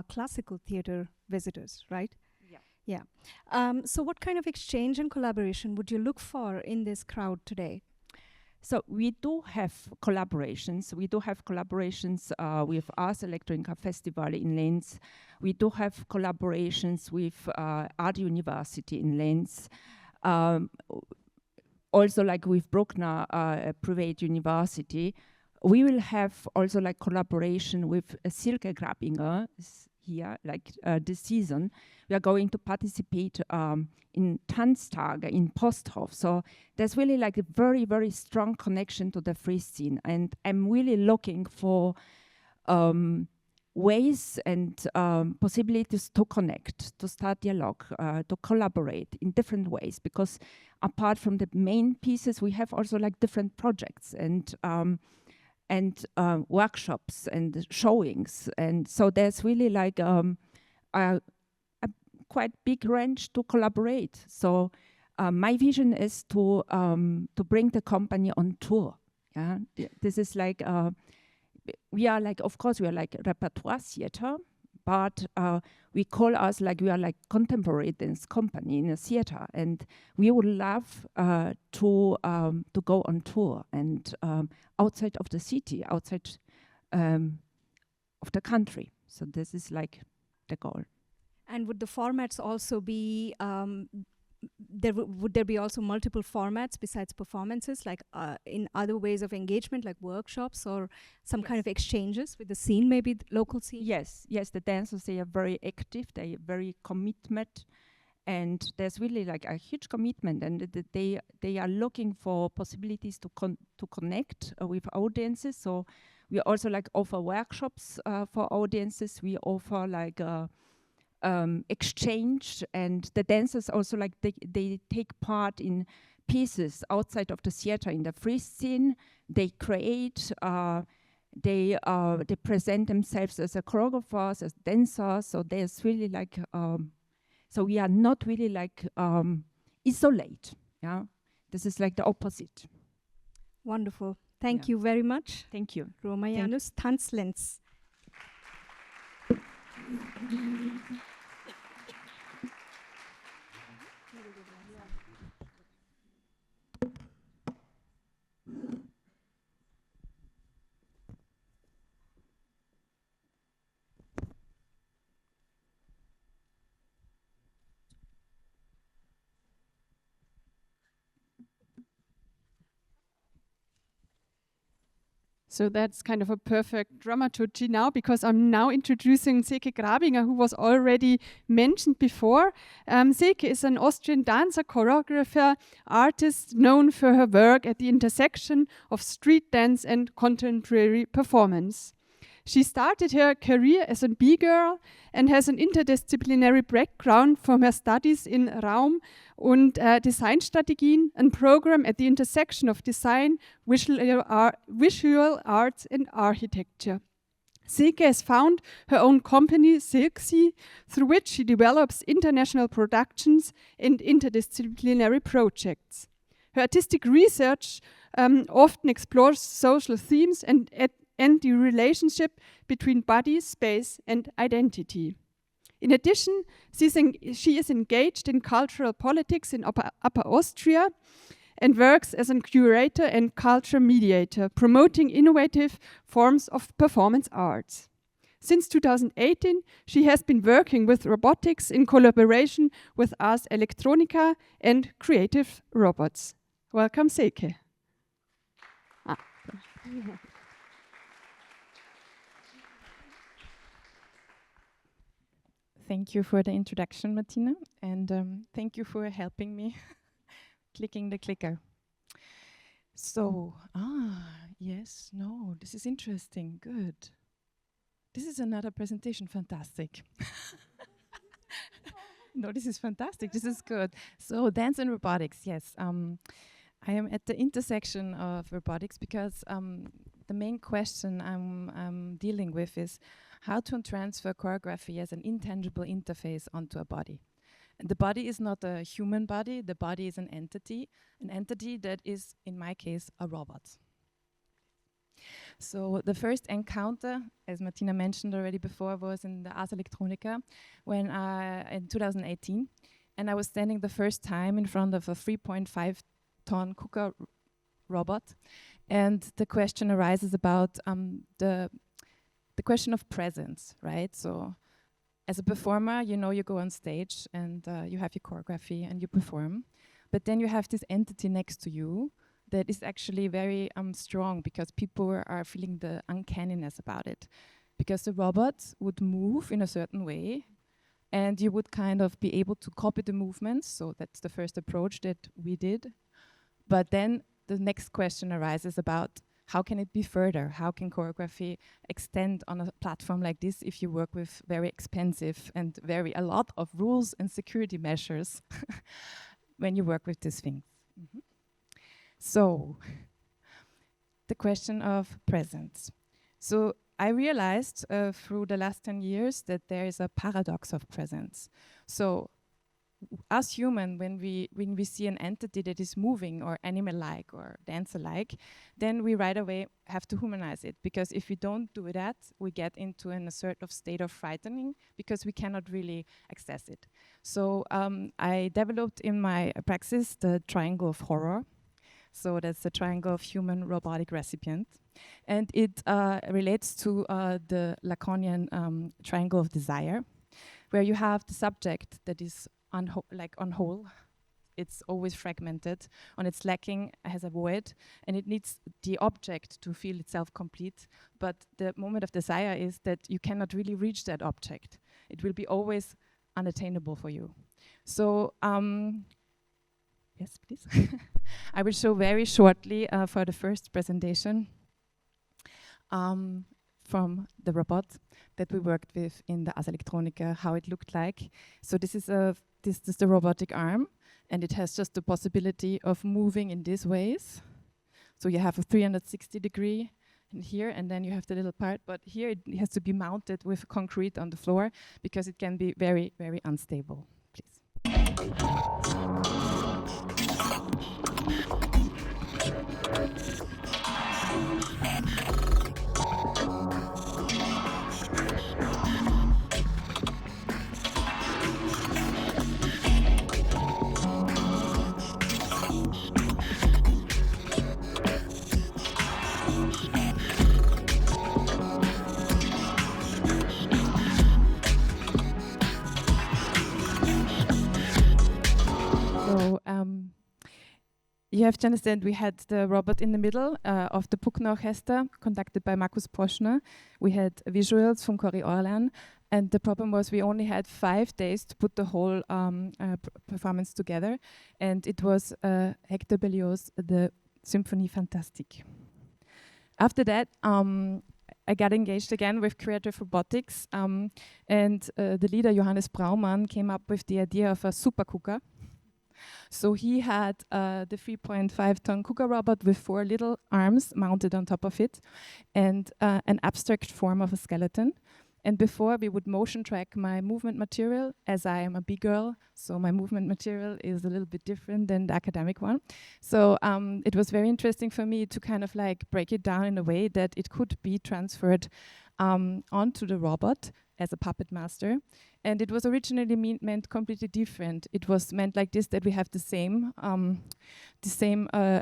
classical theater visitors, right? Yeah. So what kind of exchange and collaboration would you look for in this crowd today? So we do have collaborations. We do have collaborations with Ars Electronica Festival in Linz. We do have collaborations with Art University in Linz. Also like with Bruckner, a private university. We will have also like collaboration with Silke Grabinger here, like this season. We are going to participate in Tanztage in Posthof. So there's really like a very, very strong connection to the free scene. And I'm really looking for ways and possibilities to connect, to start dialogue, to collaborate in different ways. Because apart from the main pieces, we have also like different projects and workshops and showings. And so there's really like a quite big range to collaborate. So my vision is to bring the company on tour. Yeah, this is like we are like, of course, we are like repertoire theater, but we call us like we are like contemporary dance company in a theater, and we would love to go on tour and outside of the city, outside of the country. So this is like the goal. And would the formats also be would there be also multiple formats besides performances, like in other ways of engagement, like workshops or some kind of exchanges with the scene, maybe the local scene? Yes, the dancers, they are very active, they are very committed, and there's really like a huge commitment, and they are looking for possibilities to connect with audiences. So we also like offer workshops for audiences. We offer like exchange, and the dancers also like they take part in pieces outside of the theater in the free scene. They create, they present themselves as a choreographers, as dancers. So there's really like so we are not really like isolate. Yeah, this is like the opposite. Wonderful. Thank you very much. Thank you. Roma Janus, Tanzlenz. So that's kind of a perfect dramaturgy now, because I'm now introducing Silke Grabinger, who was already mentioned before. Silke is an Austrian dancer, choreographer, artist known for her work at the intersection of street dance and contemporary performance. She started her career as a B-girl and has an interdisciplinary background from her studies in Raum- und Designstrategien, a program at the intersection of design, visual arts and architecture. Silke has found her own company, Silksy, through which she develops international productions and interdisciplinary projects. Her artistic research often explores social themes and the relationship between body, space, and identity. In addition, she is engaged in cultural politics in Upper Austria and works as a curator and culture mediator, promoting innovative forms of performance arts. Since 2018, she has been working with robotics in collaboration with Ars Electronica and Creative Robots. Welcome, Silke. Thank you for the introduction, Martina, and thank you for helping me clicking the clicker. So, yes, no, this is interesting, good. This is another presentation, fantastic. No, this is fantastic, this is good. So, dance and robotics, yes. I am at the intersection of robotics because the main question I'm dealing with is how to transfer choreography as an intangible interface onto a body. And the body is not a human body, the body is an entity that is, in my case, a robot. So the first encounter, as Martina mentioned already before, was in the Ars Electronica when in 2018, and I was standing the first time in front of a 3.5-ton KUKA robot, and the question arises about the question of presence, right? So as a performer, you know, you go on stage and you have your choreography and you perform, but then you have this entity next to you that is actually very strong because people are feeling the uncanniness about it. Because the robot would move in a certain way and you would kind of be able to copy the movements. So that's the first approach that we did. But then the next question arises about how can it be further? How can choreography extend on a platform like this if you work with very expensive and a lot of rules and security measures when you work with these things? Mm-hmm. So, the question of presence. So, I realized through the last 10 years that there is a paradox of presence. So, us human, when we see an entity that is moving or animal-like or dancer-like, then we right away have to humanize it, because if we don't do that, we get into a sort of state of frightening because we cannot really access it. So I developed in my praxis the triangle of horror. So that's the triangle of human robotic recipient. And it relates to the Lacanian triangle of desire, where you have the subject that is on whole. It's always fragmented. On its lacking has a void, and it needs the object to feel itself complete. But the moment of desire is that you cannot really reach that object. It will be always unattainable for you. So, yes, please. I will show very shortly for the first presentation from the robot that we worked with in the Ars Electronica, how it looked like. So this is the robotic arm, and it has just the possibility of moving in these ways. So you have a 360 degree in here, and then you have the little part, but here it has to be mounted with concrete on the floor because it can be very, very unstable. Please. So you have to understand we had the robot in the middle of the Puckner Orchester, conducted by Markus Poschner. We had visuals from Choreographic, and the problem was we only had 5 days to put the whole performance together, and it was Hector Berlioz's The Symphonie Fantastique. After that, I got engaged again with creative robotics, and the leader Johannes Braumann came up with the idea of a super KUKA. So he had the 3.5-ton KUKA robot with 4 little arms mounted on top of it, and an abstract form of a skeleton. And before, we would motion track my movement material, as I am a B-girl, so my movement material is a little bit different than the academic one. So it was very interesting for me to kind of like break it down in a way that it could be transferred onto the robot as a puppet master. And it was originally meant completely different. It was meant like this, that we have the same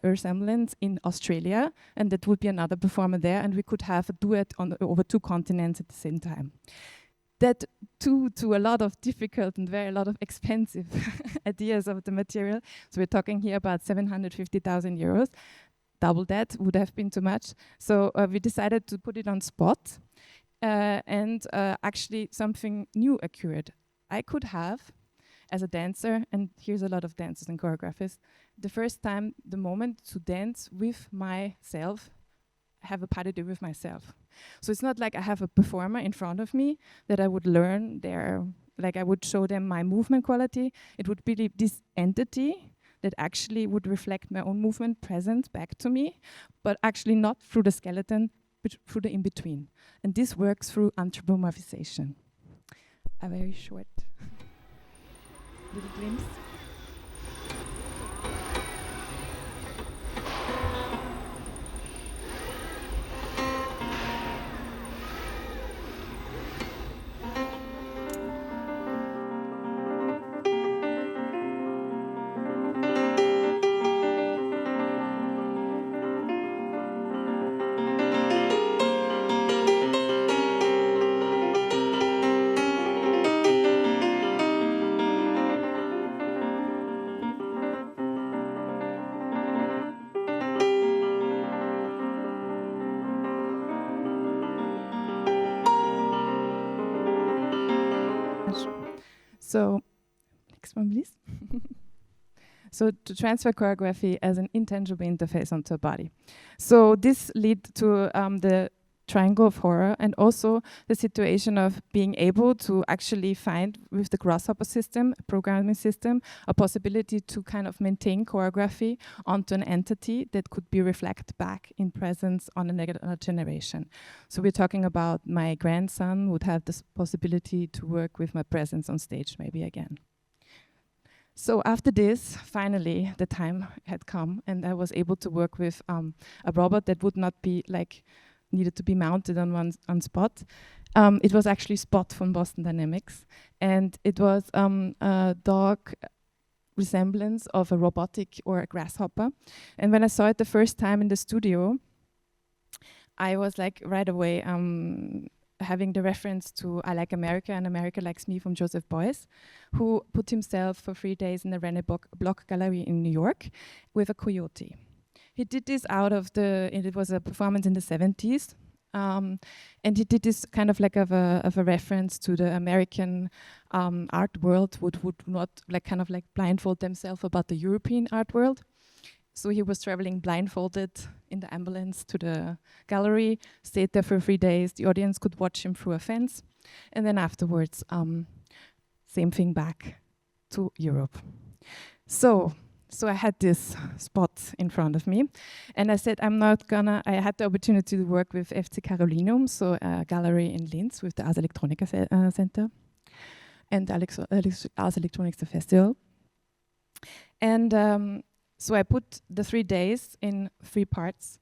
resemblance in Australia, and that would be another performer there, and we could have a duet over 2 continents at the same time. That to a lot of difficult and a lot of expensive ideas of the material. So we're talking here about 750,000 euros. Double that would have been too much. So we decided to put it on spot. And actually something new occurred. I could have, as a dancer, and here's a lot of dancers and choreographers, the first time, the moment to dance with myself, have a pas de deux with myself. So it's not like I have a performer in front of me that I would learn like I would show them my movement quality. It would be this entity that actually would reflect my own movement present back to me, but actually not through the skeleton, but through the in-between. And this works through anthropomorphization. A very short little glimpse. So, next one, please. So, to transfer choreography as an intangible interface onto a body. So, this led to the triangle of horror, and also the situation of being able to actually find with the grasshopper system, a programming system, a possibility to kind of maintain choreography onto an entity that could be reflected back in presence on another generation. So we're talking about my grandson would have this possibility to work with my presence on stage maybe again. So after this, finally, the time had come, and I was able to work with a robot that would not be like needed to be mounted on spot. It was actually Spot from Boston Dynamics, and it was a dog resemblance of a robotic or a grasshopper. And when I saw it the first time in the studio, I was like right away having the reference to I Like America and America Likes Me from Joseph Beuys, who put himself for 3 days in the René Block Gallery in New York with a coyote. He did this out of it was a performance in the 70s, and he did this kind of like of a reference to the American art world, would not like kind of like blindfold themselves about the European art world. So he was traveling blindfolded in the ambulance to the gallery, stayed there for 3 days. The audience could watch him through a fence, and then afterwards, same thing back to Europe. So I had this spot in front of me, and I said, I had the opportunity to work with FC Carolinum, so a gallery in Linz with the Ars Electronica Center and Ars Electronica Festival. And so I put the 3 days in 3 parts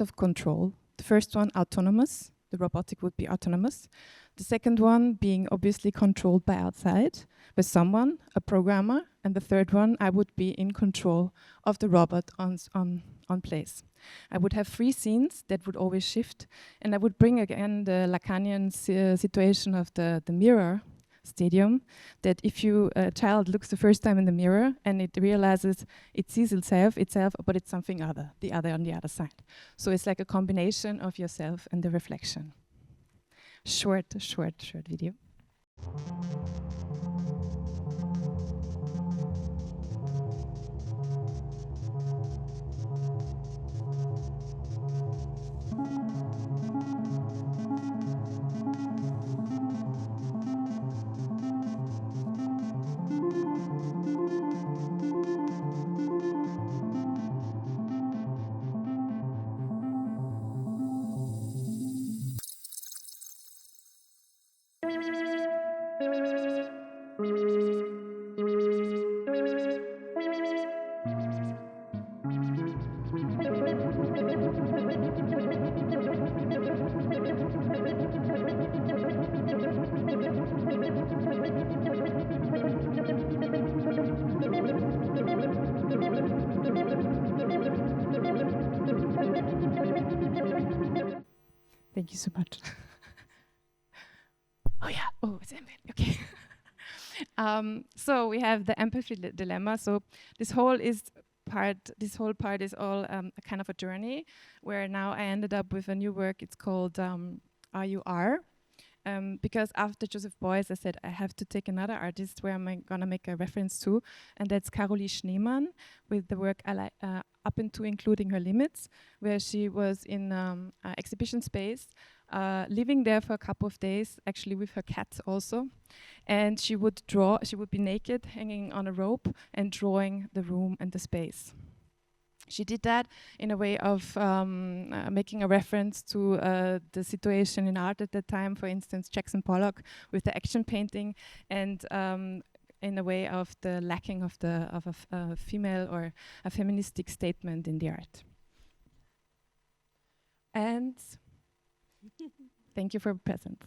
of control. The first one, autonomous. The robotic would be autonomous. The second one being obviously controlled by outside, by someone, a programmer. And the third one, I would be in control of the robot on place. I would have 3 scenes that would always shift, and I would bring again the Lacanian situation of the mirror stadium, that if a child looks the first time in the mirror and it realizes it sees itself, but it's something other, the other on the other side. So it's like a combination of yourself and the reflection. Short video. Thank you so much. It's empty. Okay. So we have the empathy dilemma. So this whole part is all a kind of a journey, where now I ended up with a new work. It's called Are You Are? Because after Joseph Beuys, I said I have to take another artist where I'm gonna make a reference to, and that's Carolie Schneemann with the work Up and to Including Her Limits, where she was in exhibition space living there for a couple of days, actually with her cat also. And she would draw, she would be naked, hanging on a rope and drawing the room and the space. She did that in a way of making a reference to the situation in art at that time, for instance, Jackson Pollock with the action painting, and in a way of the lacking of a female or a feministic statement in the art. And thank you for present.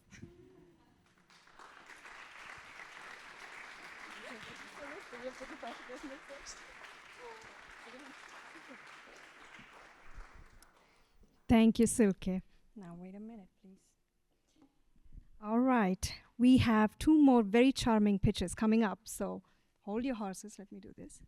Thank you, Silke. Now, wait a minute, please. All right. We have 2 more very charming pitches coming up. So hold your horses. Let me do this.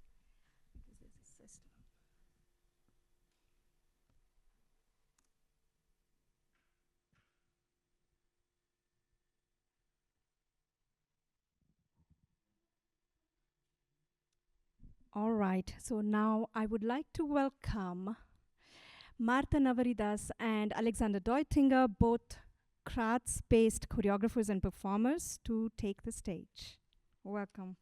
All right. So now I would like to welcome Marta Navaridas and Alexander Deutinger, both Graz-based choreographers and performers, to take the stage. Welcome.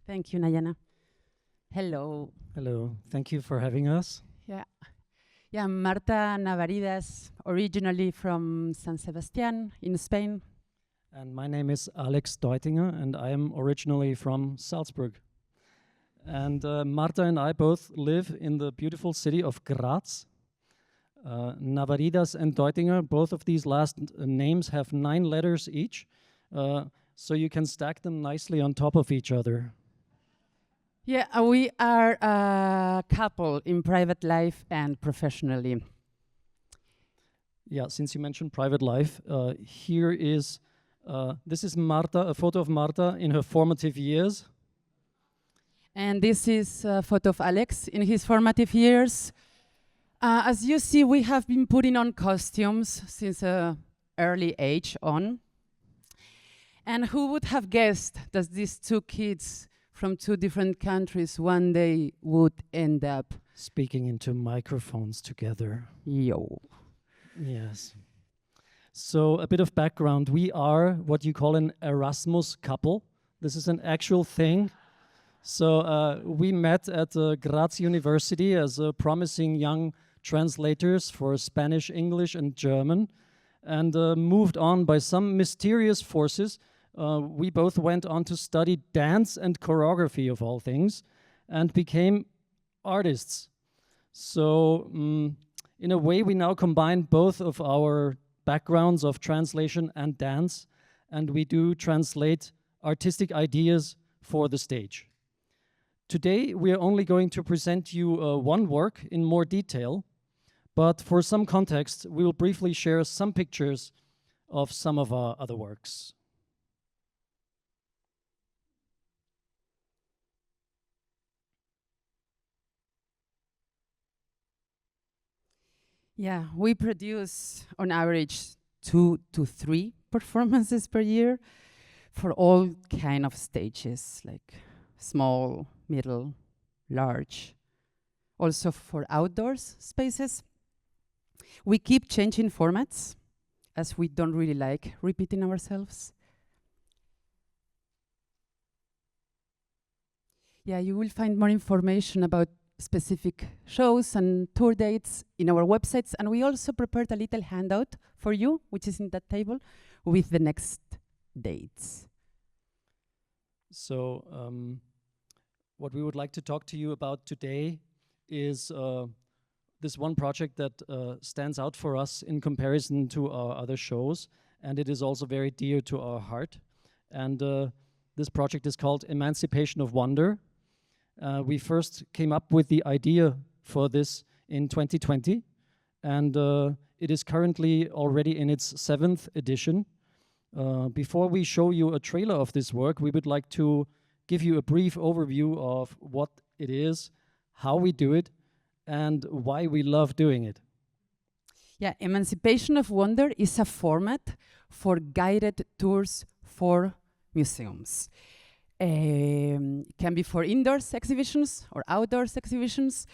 Thank you, Nayana. Hello. Hello. Thank you for having us. Yeah, I'm Marta Navaridas, originally from San Sebastián in Spain. And my name is Alex Deutinger, and I am originally from Salzburg. And Marta and I both live in the beautiful city of Graz. Navaridas and Deutinger, both of these last names have 9 letters each, so you can stack them nicely on top of each other. Yeah, we are a couple in private life and professionally. Yeah, since you mentioned private life, here is, this is Marta, a photo of Marta in her formative years. And this is a photo of Alex in his formative years. As you see, we have been putting on costumes since an early age on. And who would have guessed that these 2 kids from 2 different countries one day would end up speaking into microphones together. Yo. Yes. So a bit of background. We are what you call an Erasmus couple. This is an actual thing. So we met at Graz University as promising young translators for Spanish, English, and German, and moved on by some mysterious forces. We both went on to study dance and choreography, of all things, and became artists. So in a way, we now combine both of our backgrounds of translation and dance, and we do translate artistic ideas for the stage. Today, we are only going to present you one work in more detail, but for some context, we will briefly share some pictures of some of our other works. Yeah, we produce on average 2 to 3 performances per year for all kind of stages, like small, middle, large. Also for outdoors spaces. We keep changing formats as we don't really like repeating ourselves. Yeah, you will find more information about specific shows and tour dates in our websites, and we also prepared a little handout for you, which is in that table, with the next dates. So what we would like to talk to you about today is this one project that stands out for us in comparison to our other shows, and it is also very dear to our heart. And this project is called Emancipation of Wonder. We first came up with the idea for this in 2020, and it is currently already in its 7th edition. Before we show you a trailer of this work, we would like to give you a brief overview of what it is, how we do it, and why we love doing it. Yeah, Emancipation of Wonder is a format for guided tours for museums. Can be for indoors exhibitions or outdoors exhibitions.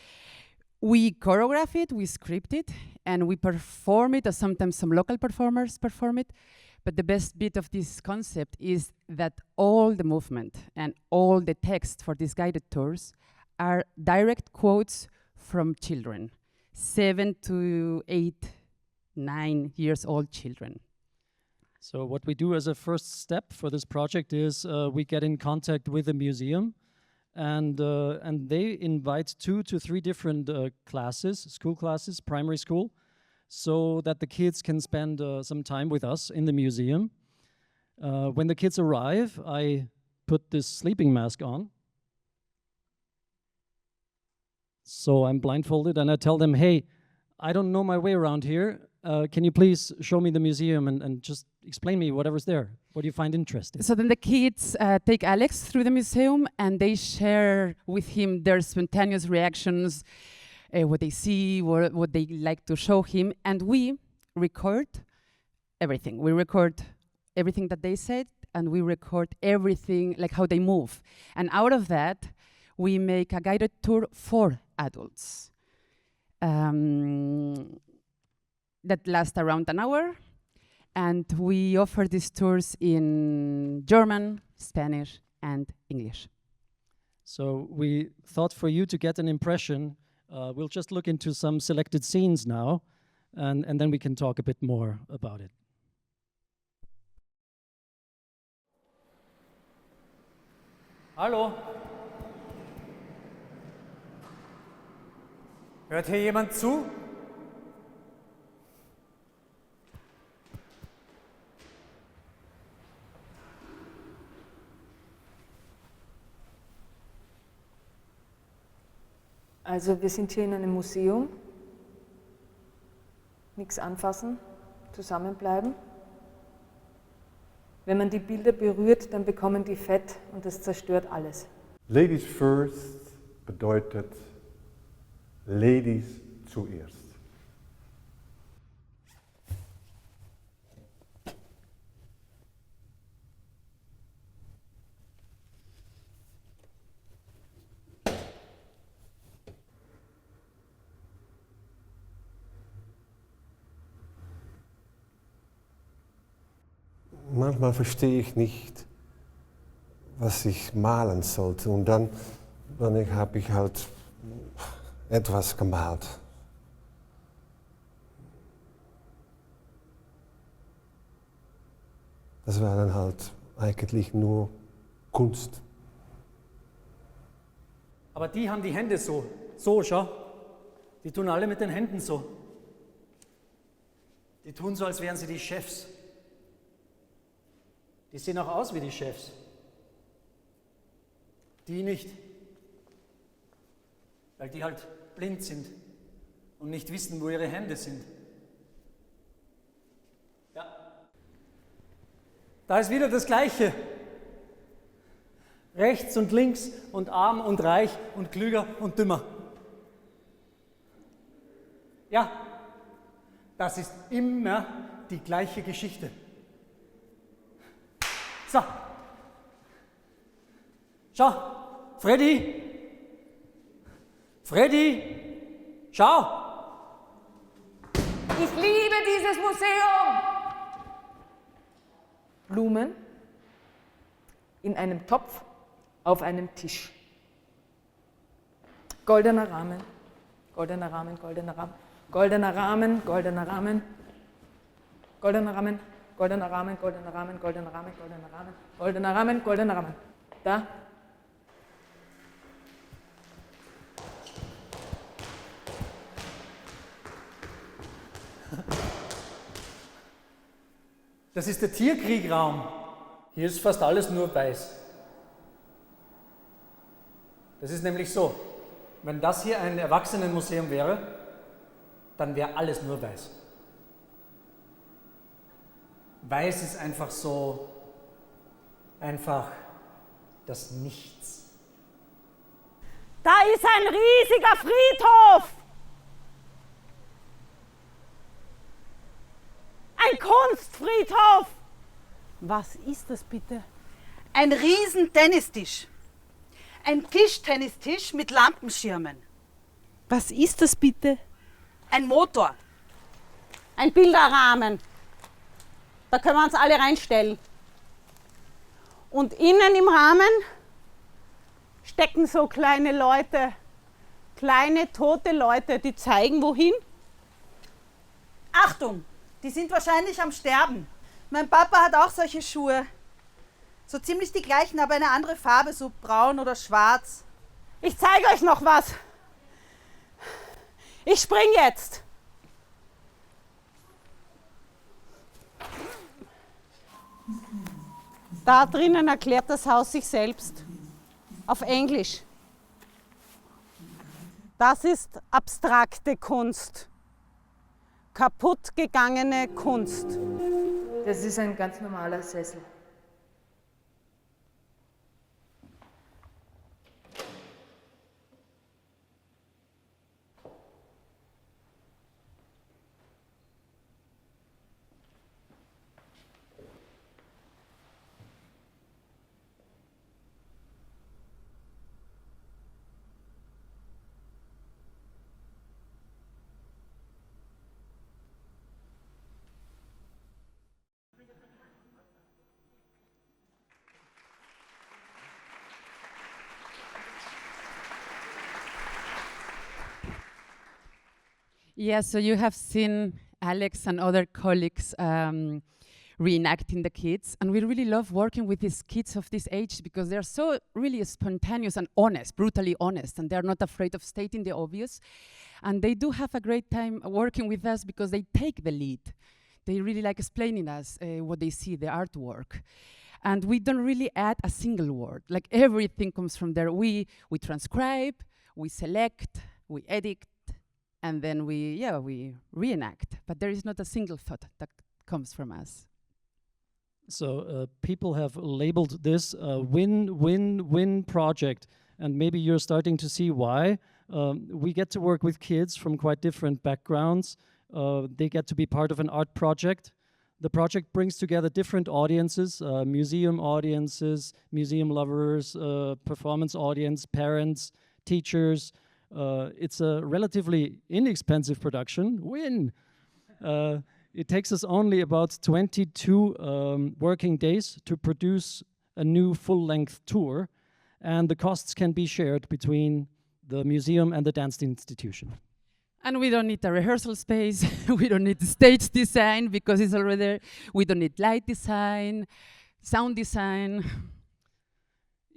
We choreograph it, we script it, and we perform it, or sometimes some local performers perform it. But the best bit of this concept is that all the movement and all the text for these guided tours are direct quotes from children, 7 to 8, 9 years old children. So what we do as a first step for this project is we get in contact with the museum, and they invite 2 to 3 different classes, school classes, primary school, so that the kids can spend some time with us in the museum. When the kids arrive, I put this sleeping mask on. So I'm blindfolded and I tell them, hey, I don't know my way around here. Can you please show me the museum and just explain me whatever's there? What do you find interesting? So then the kids take Alex through the museum and they share with him their spontaneous reactions, what they see, what they like to show him, and we record everything. We record everything that they said, and we record everything, like how they move. And out of that, we make a guided tour for adults. That lasts around an hour, and we offer these tours in German, Spanish, and English. So we thought for you to get an impression, we'll just look into some selected scenes now, and then we can talk a bit more about it. Hallo? Hört hier jemand zu? Also wir sind hier in einem Museum. Nichts anfassen, zusammenbleiben. Wenn man die Bilder berührt, dann bekommen die Fett und das zerstört alles. Ladies first bedeutet Ladies zuerst. Manchmal verstehe ich nicht, was ich malen sollte, und dann habe ich halt etwas gemalt. Das war dann halt eigentlich nur Kunst. Aber die haben die Hände so, schau. Die tun alle mit den Händen so. Die tun so, als wären sie die Chefs. Die sehen auch aus wie die Chefs. Die nicht. Weil die halt blind sind und nicht wissen, wo ihre Hände sind. Ja. Da ist wieder das Gleiche. Rechts und links und arm und reich und klüger und dümmer. Ja, das ist immer die gleiche Geschichte. So. Schau, Freddy, schau! Ich liebe dieses Museum! Blumen in einem Topf auf einem Tisch. Goldener Rahmen, goldener Rahmen, goldener Rahmen, goldener Rahmen, goldener Rahmen, goldener Rahmen, goldener Rahmen, goldener Rahmen, goldener Rahmen, goldener Rahmen, goldener Rahmen, goldener Rahmen. Da. Das ist der Tierkriegraum. Hier ist fast alles nur weiß. Das ist nämlich so, wenn das hier ein Erwachsenenmuseum wäre, dann wäre alles nur weiß. Weiß ist einfach so, einfach das Nichts. Da ist ein riesiger Friedhof! Ein Kunstfriedhof! Was ist das bitte? Ein riesen Tennistisch. Ein Tischtennistisch mit Lampenschirmen. Was ist das bitte? Ein Motor. Ein Bilderrahmen. Da können wir uns alle reinstellen. Und innen im Rahmen stecken so kleine Leute, kleine tote Leute, die zeigen wohin. Achtung, die sind wahrscheinlich am Sterben. Mein Papa hat auch solche Schuhe. So ziemlich die gleichen, aber eine andere Farbe, so braun oder schwarz. Ich zeige euch noch was. Ich spring jetzt. Da drinnen erklärt das Haus sich selbst. Auf Englisch. Das ist abstrakte Kunst. Kaputtgegangene Kunst. Das ist ein ganz normaler Sessel. Yeah, so you have seen Alex and other colleagues reenacting the kids, and we really love working with these kids of this age because they're so really spontaneous and honest, brutally honest, and they're not afraid of stating the obvious. And they do have a great time working with us because they take the lead. They really like explaining us what they see, the artwork. And we don't really add a single word, like everything comes from there. We transcribe, we select, we edit, and then we reenact. But there is not a single thought that comes from us. So people have labeled this a win-win-win project, and maybe you're starting to see why. We get to work with kids from quite different backgrounds. They get to be part of an art project. The project brings together different audiences, museum audiences, museum lovers, performance audience, parents, teachers. It's a relatively inexpensive production. Win! It takes us only about 22 working days to produce a new full-length tour, and the costs can be shared between the museum and the dance institution. And we don't need a rehearsal space. We don't need stage design because it's already there. We don't need light design, sound design.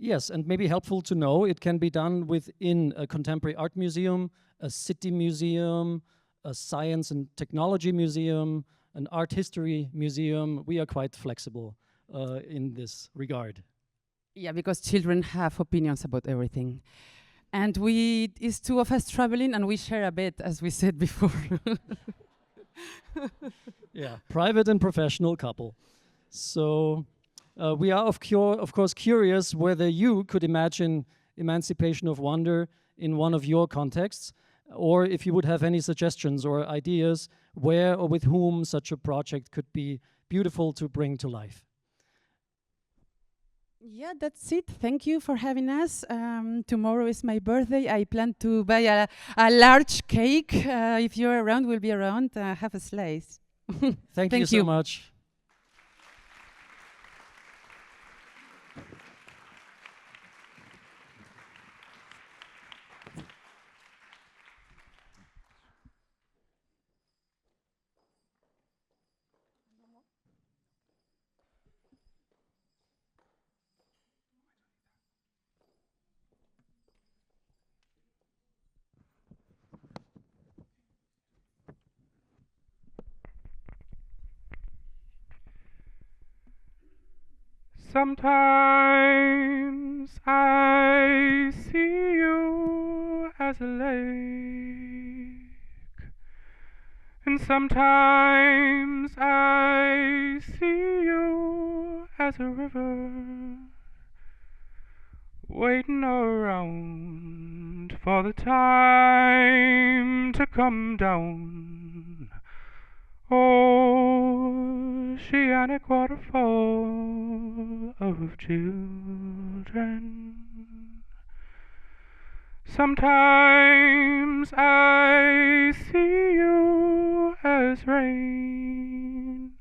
Yes, and maybe helpful to know, it can be done within a contemporary art museum, a city museum, a science and technology museum, an art history museum. We are quite flexible in this regard. Yeah, because children have opinions about everything. And it's two of us traveling, and we share a bit, as we said before. Yeah, private and professional couple. So we are, of course, curious whether you could imagine Emancipation of Wonder in one of your contexts, or if you would have any suggestions or ideas where or with whom such a project could be beautiful to bring to life. Yeah, that's it. Thank you for having us. Tomorrow is my birthday. I plan to buy a large cake. If you're around, we'll be around. Have a slice. Thank you so much. Sometimes I see you as a lake, and sometimes I see you as a river, waiting around for the time to come down. Oh, oceanic waterfall of children. Sometimes I see you as rain,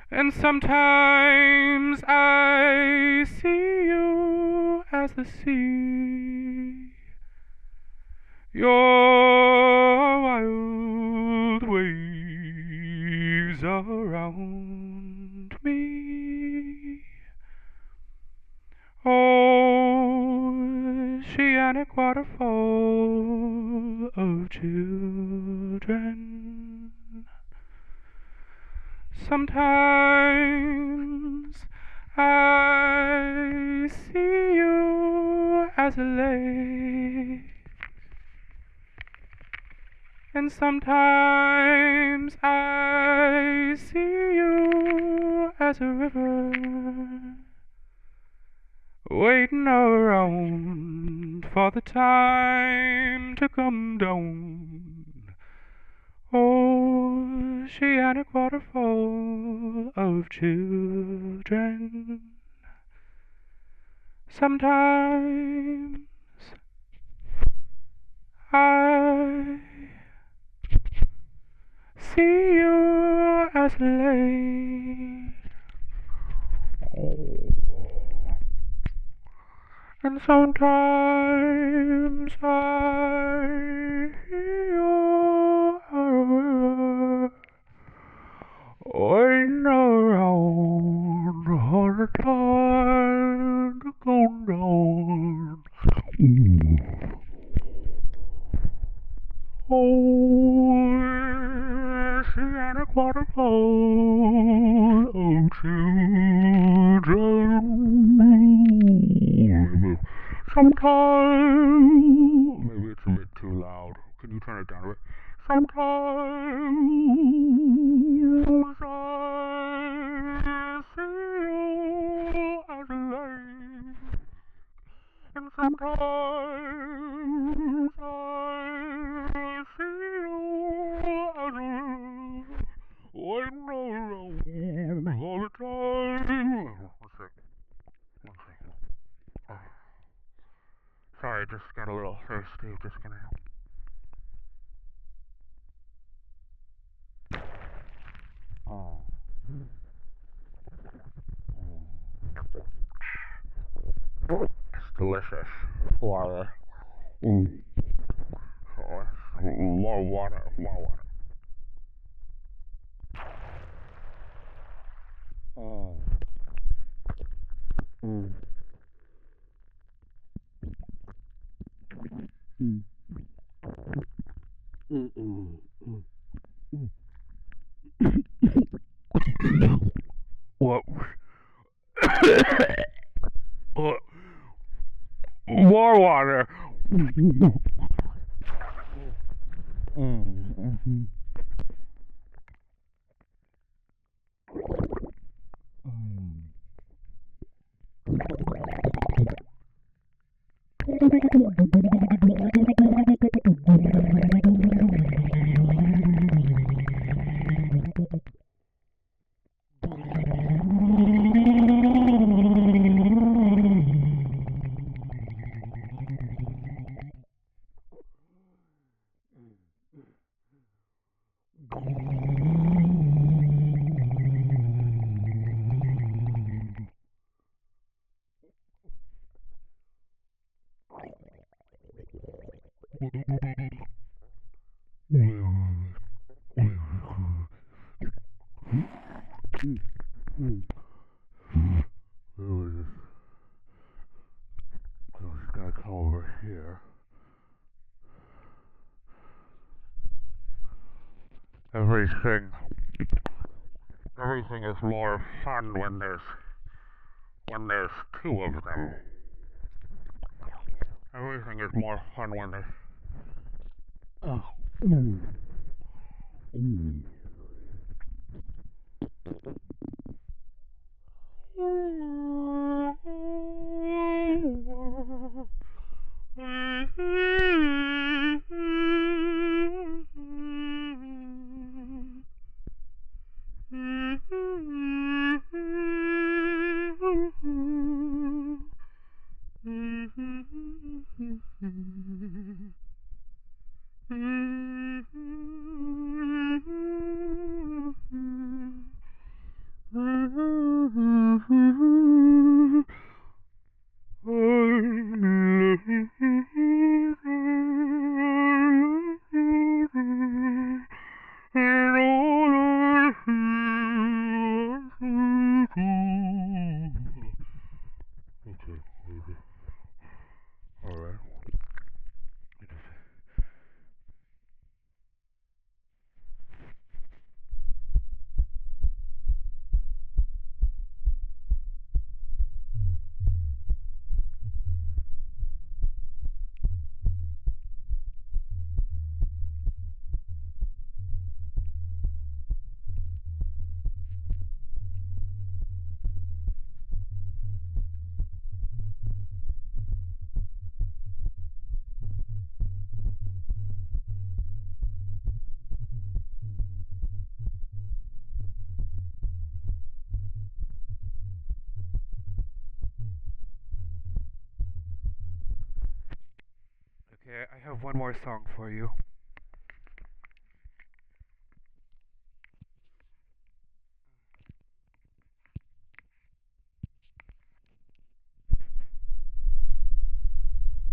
and sometimes I see you as the sea. Your wild waves around me. Oceanic waterfall of children. Sometimes I see you as a lake, and sometimes I see you as a river, waiting around for the time to come down. Oceanic waterfall of children. Sometimes I see you as a lake, and sometimes I hear you a river, waiting around for the time to come down. Oceanic waterfall of children. Sometimes, maybe it's a bit too loud. Can you turn it down a bit? Sometimes I see you as a lake, and sometimes I see you as a waiting around all the time. One second. Sorry, I just got a little thirsty. Just gonna. Oh. It's delicious water. So more water, more water. Oh. What? What? More water. Just gotta come over here. Everything is more fun when there's two of them. Everything is more fun when there's Okay, I have one more song for you.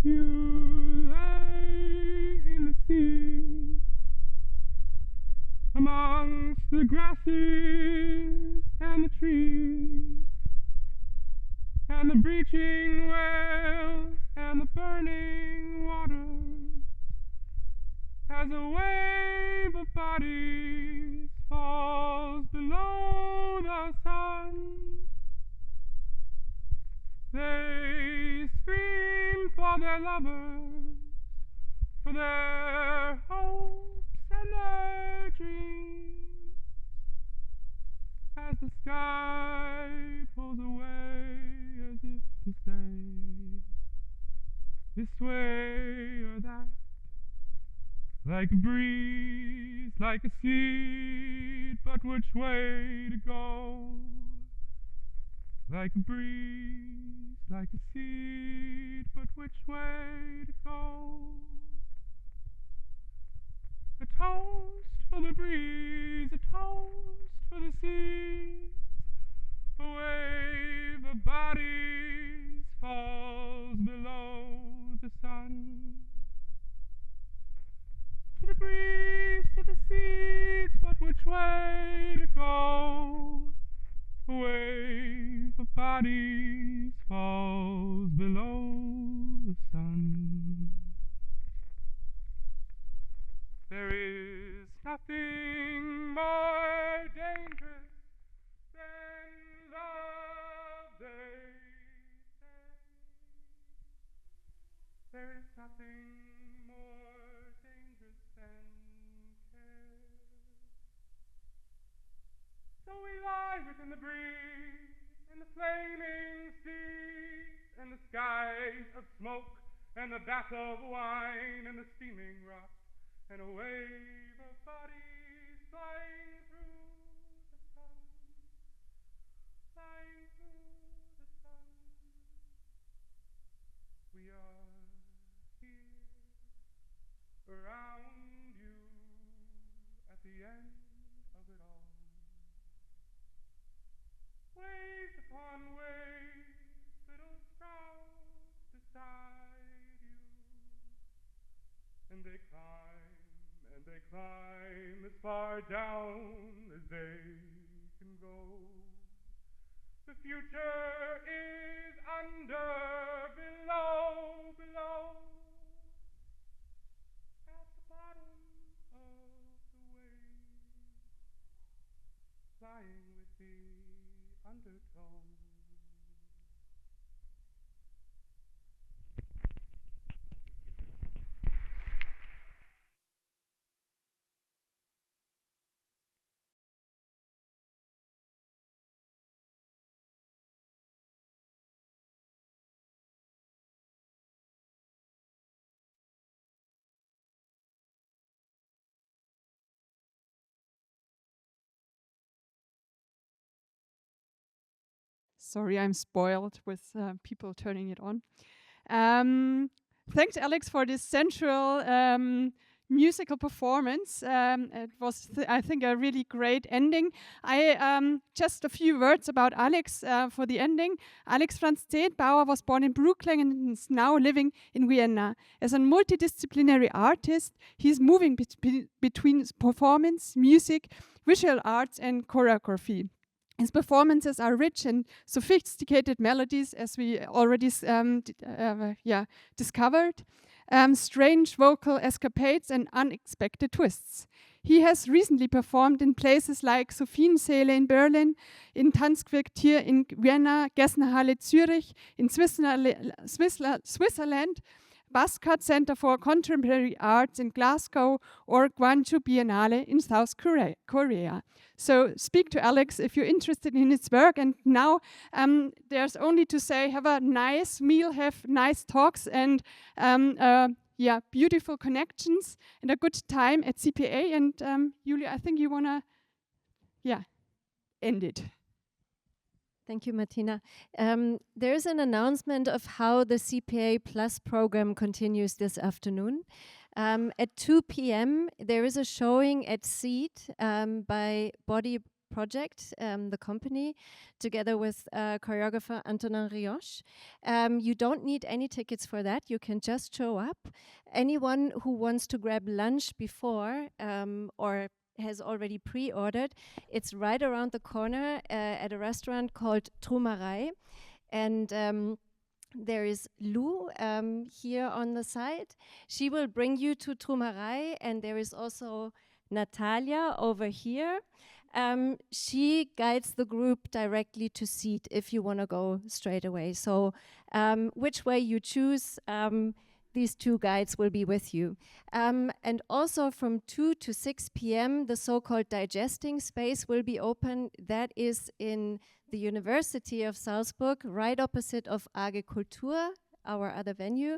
You lay in the sea, amongst the grasses and the trees, and the breaching wells and the burning waters, as a wave of bodies falls below the sun. They scream for their lovers, for their hopes and their dreams, as the sky pulls away as if to say, this way or that, like a breeze, like a seed, but which way to go? Like a breeze, like a seed, but which way to go? A toast for the breeze, a toast for the seas, a wave of bodies falls below the sun. To the breeze, to the seeds, but which way to go? A wave of bodies falls below the sun. There is nothing more dangerous than love, they say. There is nothing more dangerous than care. So we lie within the breeze, in the flaming sea, in the skies of smoke, and the bath of wine, and the steaming rock, and a wave of bodies flying through the sun, flying through the sun. We are here, around you, at the end of it all. Waves upon waves, little sprouts beside you, and they climb as far down as they can go. The future is under, below, at the bottom of the wave, flying with the undertone. Sorry, I'm spoiled with people turning it on. Thanks, Alex, for this central musical performance. It was, I think, a really great ending. Just a few words about Alex for the ending. Alex Franz Zedbauer was born in Brooklyn and is now living in Vienna. As a multidisciplinary artist, he's moving between performance, music, visual arts, and choreography. His performances are rich and sophisticated melodies, as we already discovered, strange vocal escapades and unexpected twists. He has recently performed in places like Sophiensäle in Berlin, in Tanzquartier in Vienna, Gessenhalle Zürich, in Switzerland, Basquiat Center for Contemporary Arts in Glasgow, or Gwangju Biennale in South Korea. So speak to Alex if you're interested in his work. And now there's only to say, have a nice meal, have nice talks, and beautiful connections, and a good time at CPA. And Julia, I think you want to end it. Thank you, Martina. There is an announcement of how the CPA Plus program continues this afternoon. At 2 p.m. there is a showing at Seed by Body Project, the company, together with choreographer Antonin Rioche. You don't need any tickets for that. You can just show up. Anyone who wants to grab lunch before or has already pre-ordered, it's right around the corner at a restaurant called Trumarei. And there is Lou here on the side. She will bring you to Trumarei, and there is also Natalia over here. She guides the group directly to Seat if you want to go straight away. So which way you choose, these two guides will be with you. And also from 2 to 6 p.m., the so-called digesting space will be open. That is in the University of Salzburg, right opposite of AG Kultur, our other venue.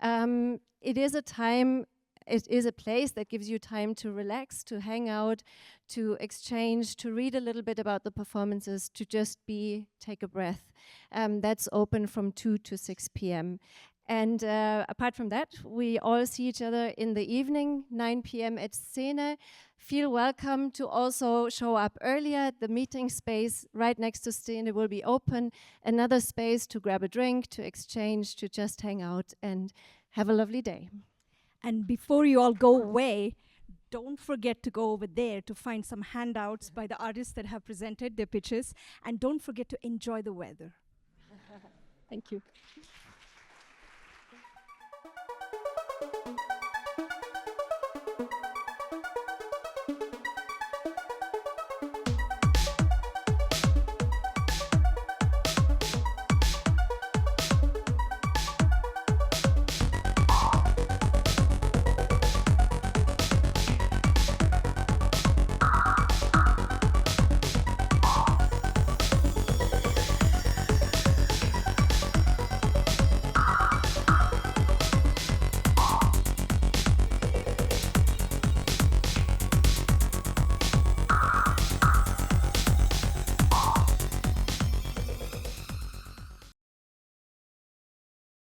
It is a place that gives you time to relax, to hang out, to exchange, to read a little bit about the performances, to just take a breath. That's open from 2 to 6 p.m. And apart from that, we all see each other in the evening, 9 p.m. at Szene. Feel welcome to also show up earlier. The meeting space right next to Szene will be open. Another space to grab a drink, to exchange, to just hang out and have a lovely day. And before you all go away, don't forget to go over there to find some handouts by the artists that have presented their pitches. And don't forget to enjoy the weather. Thank you.